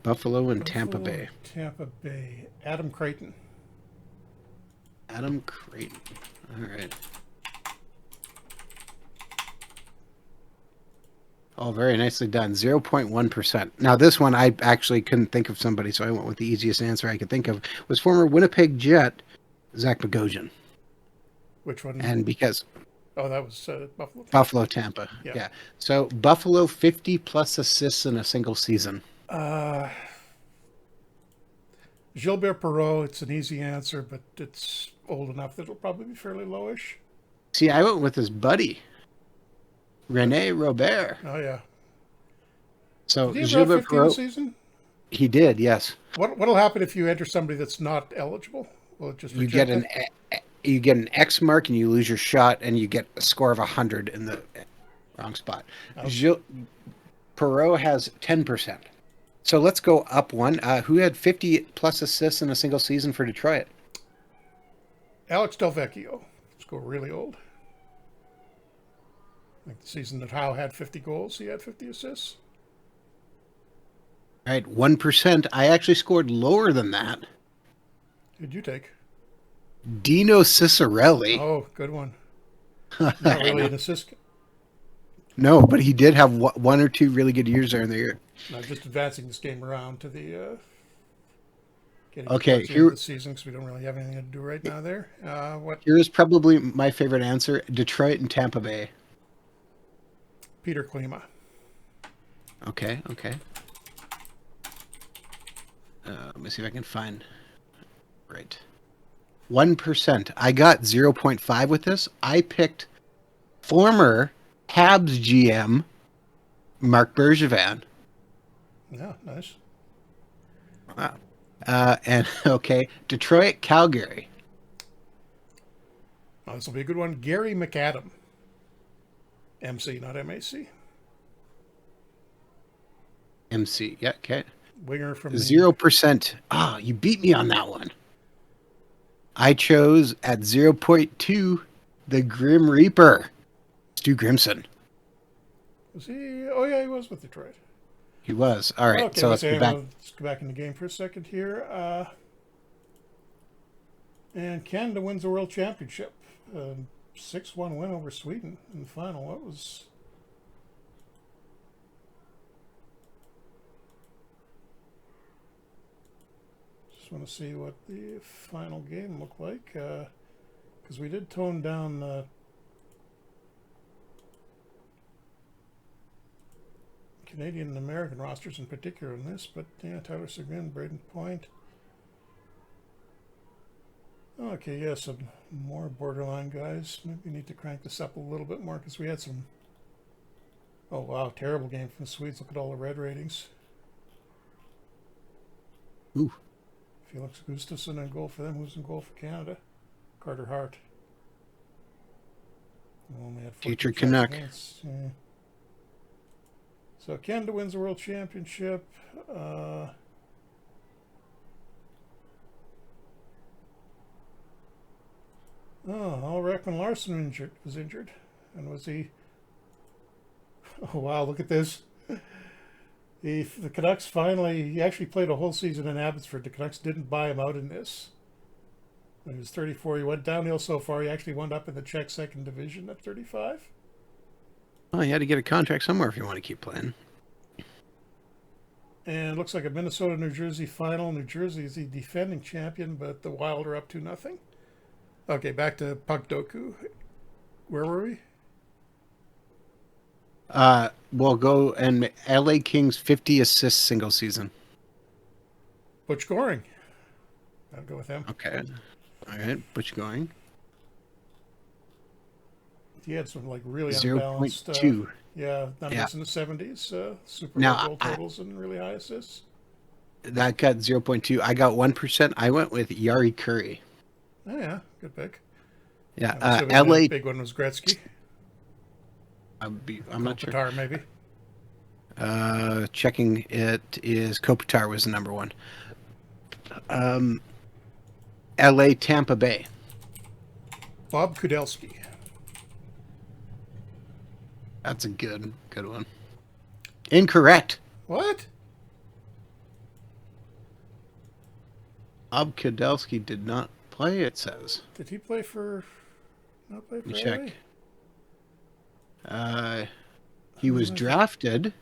Buffalo and Tampa Buffalo, Bay. Tampa Bay. Adam Creighton. Adam Creighton. All right. Oh, very nicely done. 0.1%. Now, this one, I actually couldn't think of somebody, so I went with the easiest answer I could think of. Was former Winnipeg Jet, Zach Bogosian. Which one? And because Oh, that was Buffalo. Buffalo, Tampa. Yeah. So, Buffalo, 50-plus assists in a single season. Gilbert Perreault. It's an easy answer, but it's old enough that it'll probably be fairly lowish. See, I went with his buddy, Rene Robert. Oh yeah. So, Did he have Gilbert 50 in the Perreault, season? he did, yes. What'll happen if you enter somebody that's not eligible? Will it just You get reject an it? you get an X mark and you lose your shot and you get a score of 100 in the wrong spot. Okay. Perot has 10%. So let's go up one. Who had 50-plus assists in a single season for Detroit? Alex Delvecchio. Let's go really old. Like the season that Howe had 50 goals, he had 50 assists. All right, 1%. I actually scored lower than that. Who'd you take? Dino Ciccarelli. Oh, good one. Not I really know. an assist. No, but he did have one or two really good years there in the year. No, just advancing this game around to the getting Okay, towards the end of here the season because we don't really have anything to do right now there. What here's probably my favorite answer: Detroit and Tampa Bay. Peter Klima. Okay, okay. Let me see if I can find right. 1%. I got 0.5 with this. I picked former Habs GM Mark Bergevin. Yeah, nice. Wow. And okay, Detroit, Calgary. Oh, this will be a good one. Gary McAdam. MC, not MAC. MC. Yeah, okay. Winger from the 0%. Ah, you beat me on that one. I chose at 0.2 the Grim Reaper, Stu Grimson. was he? Oh yeah, he was with Detroit. He was. All right, Okay, so let's let's see. go back. Let's go back in the game for a second here. And Canada wins the World Championship. 6-1 win over Sweden in the final. What was? Just want to see what the final game looked like because we did tone down Canadian and American rosters in particular in this, but yeah, Tyler Seguin, Braden Point. Okay, yeah, some more borderline guys. Maybe we need to crank this up a little bit more because we had some. Oh wow, terrible game from the Swedes. Look at all the red ratings. Ooh, Felix Gustafsson in goal for them. Who's in goal for Canada? Carter Hart. We only had 14 future shots Canuck. against. Yeah. So Canada wins the World Championship. Rekman Larson was injured. And was he... Oh, wow, look at this. The Canucks finally... He actually played a whole season in Abbotsford. The Canucks didn't buy him out in this. When he was 34, he went downhill so far, he actually wound up in the Czech second division at 35. Well, you had to get a contract somewhere if you want to keep playing. And it looks like a Minnesota-New Jersey final. New Jersey is the defending champion, but the Wild are up 2-0. Okay, back to Puck Doku. Where were we? We'll go and LA Kings 50 assists single season. Butch Goring. I'll go with him. Okay. All right, Butch going. He had some like really 0.2. unbalanced numbers in the 70s. Super low Now, goal totals and really high assists. that got 0.2. I got 1%. I went with Yari Curry. Oh yeah, good pick. Yeah, I'm assuming LA. the big one was Gretzky. I'm not sure. Kopitar, maybe. Checking it is Kopitar was the number one. LA Tampa Bay. Bob Kudelski. That's a good one. Incorrect. What? Bob Kudelski did not play, it says. Did he play for... Not play for Let me LA? check. He was drafted.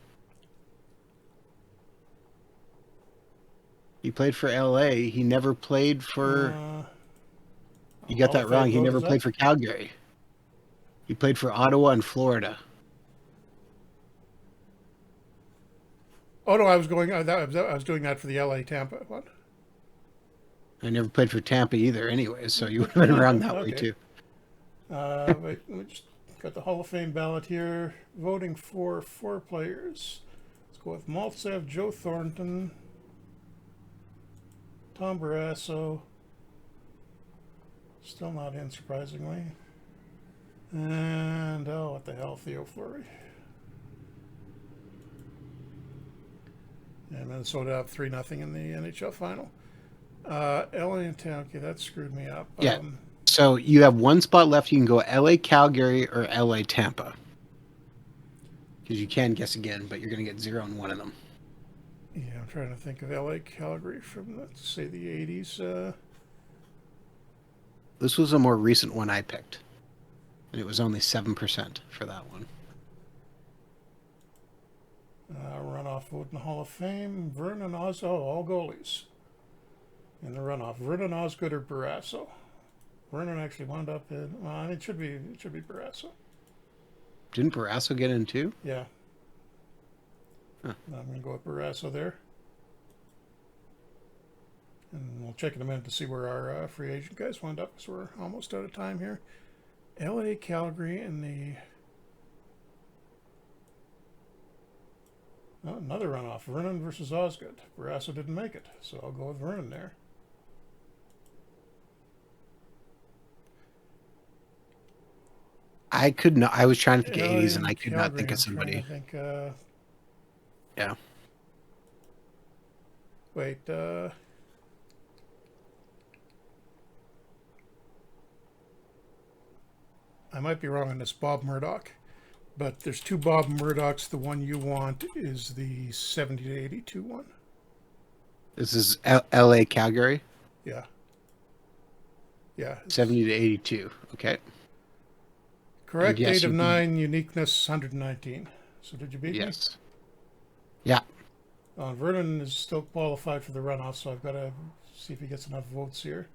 He played for LA. He never played for... you got that wrong. He never played for Calgary. He played for Ottawa and Florida. Oh no, I was going. I was doing that for the LA Tampa one. I never played for Tampa either, anyway, so you would have been around that way too. Wait, let me just got the Hall of Fame ballot here. Voting for 4 players. Let's go with Maltsev, Joe Thornton, Tom Barrasso. Still not in, surprisingly. And what the hell, Theo Fleury. And Minnesota up 3-0 in the NHL final. LA and Tampa, okay, that screwed me up. Yeah. So you have one spot left. You can go LA Calgary or LA Tampa. Because you can guess again, but you're going to get 0 on one of them. Yeah, I'm trying to think of LA Calgary from, let's say, the 80s. This was a more recent one I picked. and it was only 7% for that one. Runoff vote in the Hall of Fame. Vernon all goalies in the runoff. Vernon, Osgood, or Barrasso. Vernon actually wound up in. Well, it should be Barrasso. Didn't Barrasso get in too? Yeah. Huh. I'm going to go with Barrasso there. And we'll check in a minute to see where our free agent guys wound up, because we're almost out of time here. LA, Calgary, and the... Oh, another runoff. Vernon versus Osgood. Barrasso didn't make it, so I'll go with Vernon there. I could not. I was trying to think of LA 80s, and and I could not Calgary, think of I'm somebody. trying to think, Yeah. wait, I might be wrong on this. Bob Murdoch. But there's two Bob Murdochs. The one you want is the 70 to 82 one. This is LA Calgary. Yeah. Yeah. 70 to 82. Okay. Correct yes, date of you 9, uniqueness 119. So did you beat me? Yes. Yeah. Vernon is still qualified for the runoff, so I've got to see if he gets enough votes here.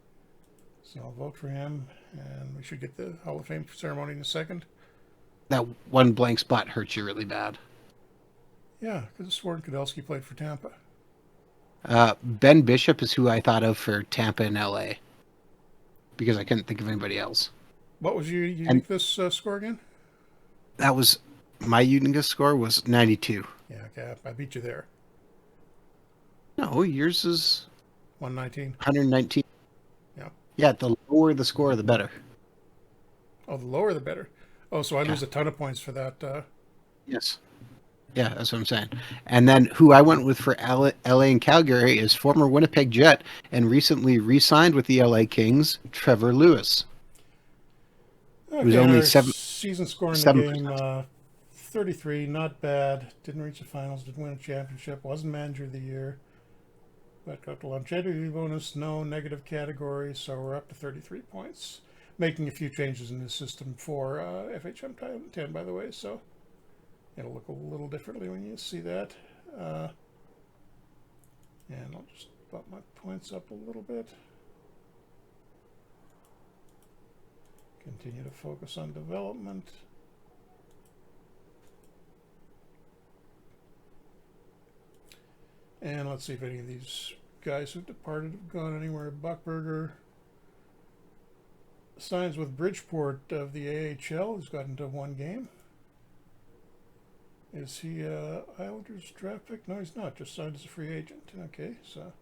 So I'll vote for him, and we should get the Hall of Fame ceremony in a second. That one blank spot hurts you really bad. Yeah, because Swarton Kudelski played for Tampa. Ben Bishop is who I thought of for Tampa and LA, because I couldn't think of anybody else. What was your uniqueness score again? That was my uniqueness score was 92. Yeah, okay, I beat you there. No, yours is 119. 119. Yeah. Yeah, the lower the score, the better. Oh, the lower the better. Oh, so I lose a ton of points for that. Yes. Yeah, that's what I'm saying. And then who I went with for LA and Calgary is former Winnipeg Jet and recently re-signed with the LA Kings, Trevor Lewis. Okay, It was only season score in the 7%. game, 33, not bad. Didn't reach the finals, didn't win a championship, wasn't manager of the year. But got the longevity bonus, no negative category, so we're up to 33 points. Making a few changes in the system for FHM 10, by the way, so it'll look a little differently when you see that. And I'll just bump my points up a little bit. Continue to focus on development. And let's see if any of these guys who've departed have gone anywhere. Buckberger signs with Bridgeport of the AHL, who's gotten to one game. Is he Islanders draft pick? No, he's not. Just signed as a free agent. Okay, so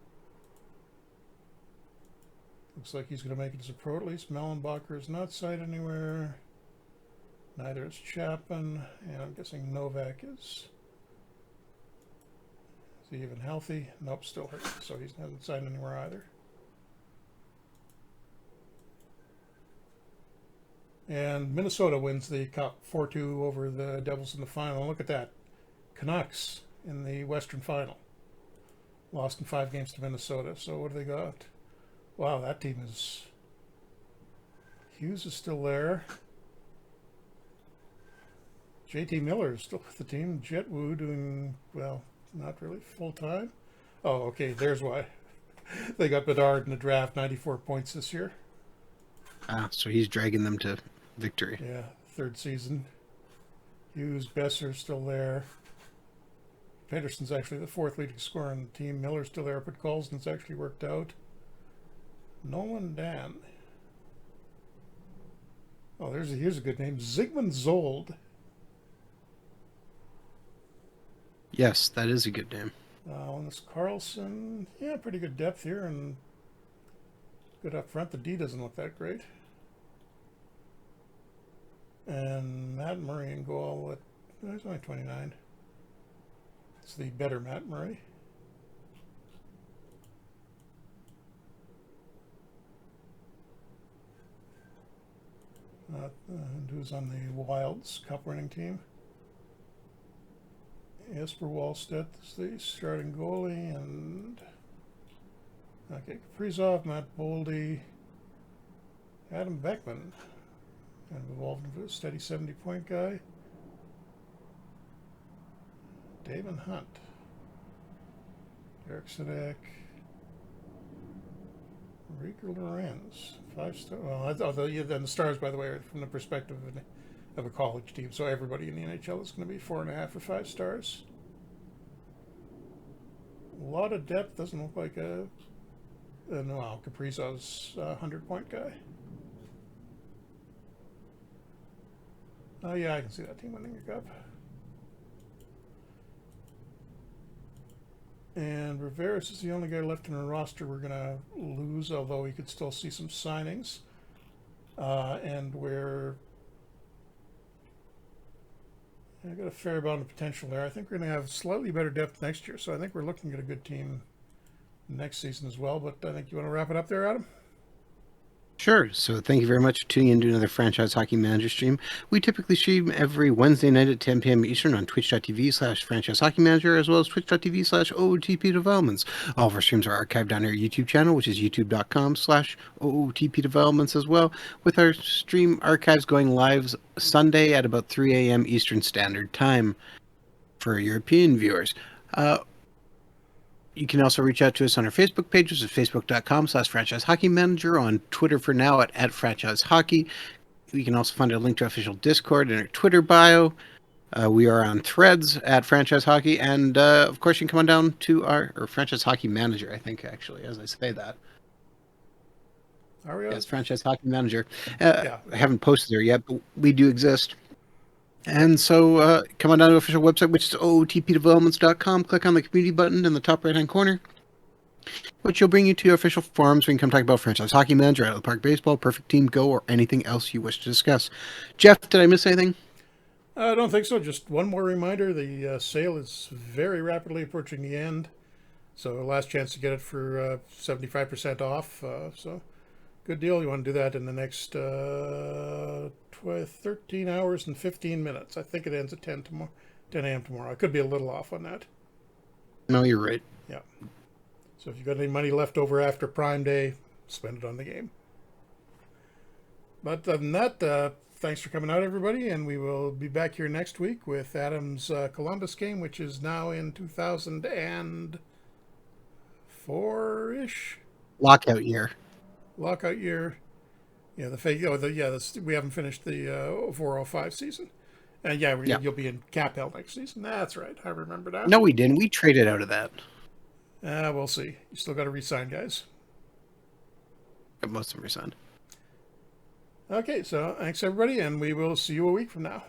looks like he's going to make it as a pro at least. Mellenbacher is not signed anywhere. Neither is Chapman, and I'm guessing Novak is. Is he even healthy? Nope, still hurt. So he hasn't signed anywhere either. And Minnesota wins the Cup 4-2 over the Devils in the final. Look at that. Canucks in the Western Final. Lost in 5 games to Minnesota. So what do they got? Wow, that team is... Hughes is still there. JT Miller is still with the team. Jet Wu doing, well, not really full-time. Oh, okay, there's why. They got Bedard in the draft, 94 points this year. So he's dragging them to victory. Yeah, 3rd season. Hughes, Besser still there. Pedersen's actually the 4th leading scorer on the team. Miller's still there, but Colson's actually worked out. Nolan Dan. Oh, here's a good name. Zygmunt Zold. Yes, that is a good name. Linus Carlson. Yeah, pretty good depth here and good up front. The D doesn't look that great. And Matt Murray and goal at, he's only 29. It's the better Matt Murray. And who's on the Wilds Cup winning team? Jesper Wallstedt is the starting goalie, and okay, Kaprizov, Matt Boldy, Adam Beckman. Kind of evolved into a steady 70-point guy. Damon Hunt. Eric Sadek. Rico Lorenz. 5-star. Well, then the stars, by the way, are from the perspective of a college team. So everybody in the NHL is going to be 4.5 or 5 stars. A lot of depth. Doesn't look like no, Kaprizov's 100-point guy. Oh, yeah, I can see that team winning a cup. And Rivera's is the only guy left in our roster we're going to lose, although we could still see some signings. And I got a fair amount of potential there. I think we're going to have slightly better depth next year, so I think we're looking at a good team next season as well. But I think you want to wrap it up there, Adam? Sure. So thank you very much for tuning in to another Franchise Hockey Manager stream. We typically stream every Wednesday night at 10 p.m. Eastern on twitch.tv/Franchise Hockey Manager, as well as twitch.tv/OOTP Developments. All of our streams are archived on our YouTube channel, which is youtube.com/OOTP Developments as well, with our stream archives going live Sunday at about 3 a.m. Eastern Standard Time for European viewers. You can also reach out to us on our Facebook page, which is facebook.com/Franchise Hockey Manager, on Twitter for now at Franchise Hockey. You can also find a link to our official Discord in our Twitter bio. We are on Threads at Franchise Hockey, and of course you can come on down to our Franchise Hockey Manager, I think, actually, as I say that. Are we on? Yes, Franchise Hockey Manager. Yeah. I haven't posted there yet, but we do exist. And so come on down to the official website, which is ootpdevelopments.com. Click on the community button in the top right-hand corner, which will bring you to your official forums where you can come talk about Franchise Hockey Manager, Out of the Park Baseball, Perfect Team Go, or anything else you wish to discuss. Jeff, did I miss anything? I don't think so. Just one more reminder. The sale is very rapidly approaching the end. So last chance to get it for 75% off. So good deal. You want to do that in the next 13 hours and 15 minutes. I think it ends at 10 a.m. tomorrow. I could be a little off on that. No, you're right. Yeah. So if you've got any money left over after Prime Day, spend it on the game. But other than that, thanks for coming out, everybody, and we will be back here next week with Adam's Columbus game, which is now in 2004-ish. Lockout year. Lockout year. Yeah, we haven't finished the 405 season. And you'll be in Cap Hell next season. That's right. I remember that. No, we didn't. We traded out of that. We'll see. You still got to re-sign, guys. Most of them resigned. Okay, so thanks, everybody, and we will see you a week from now.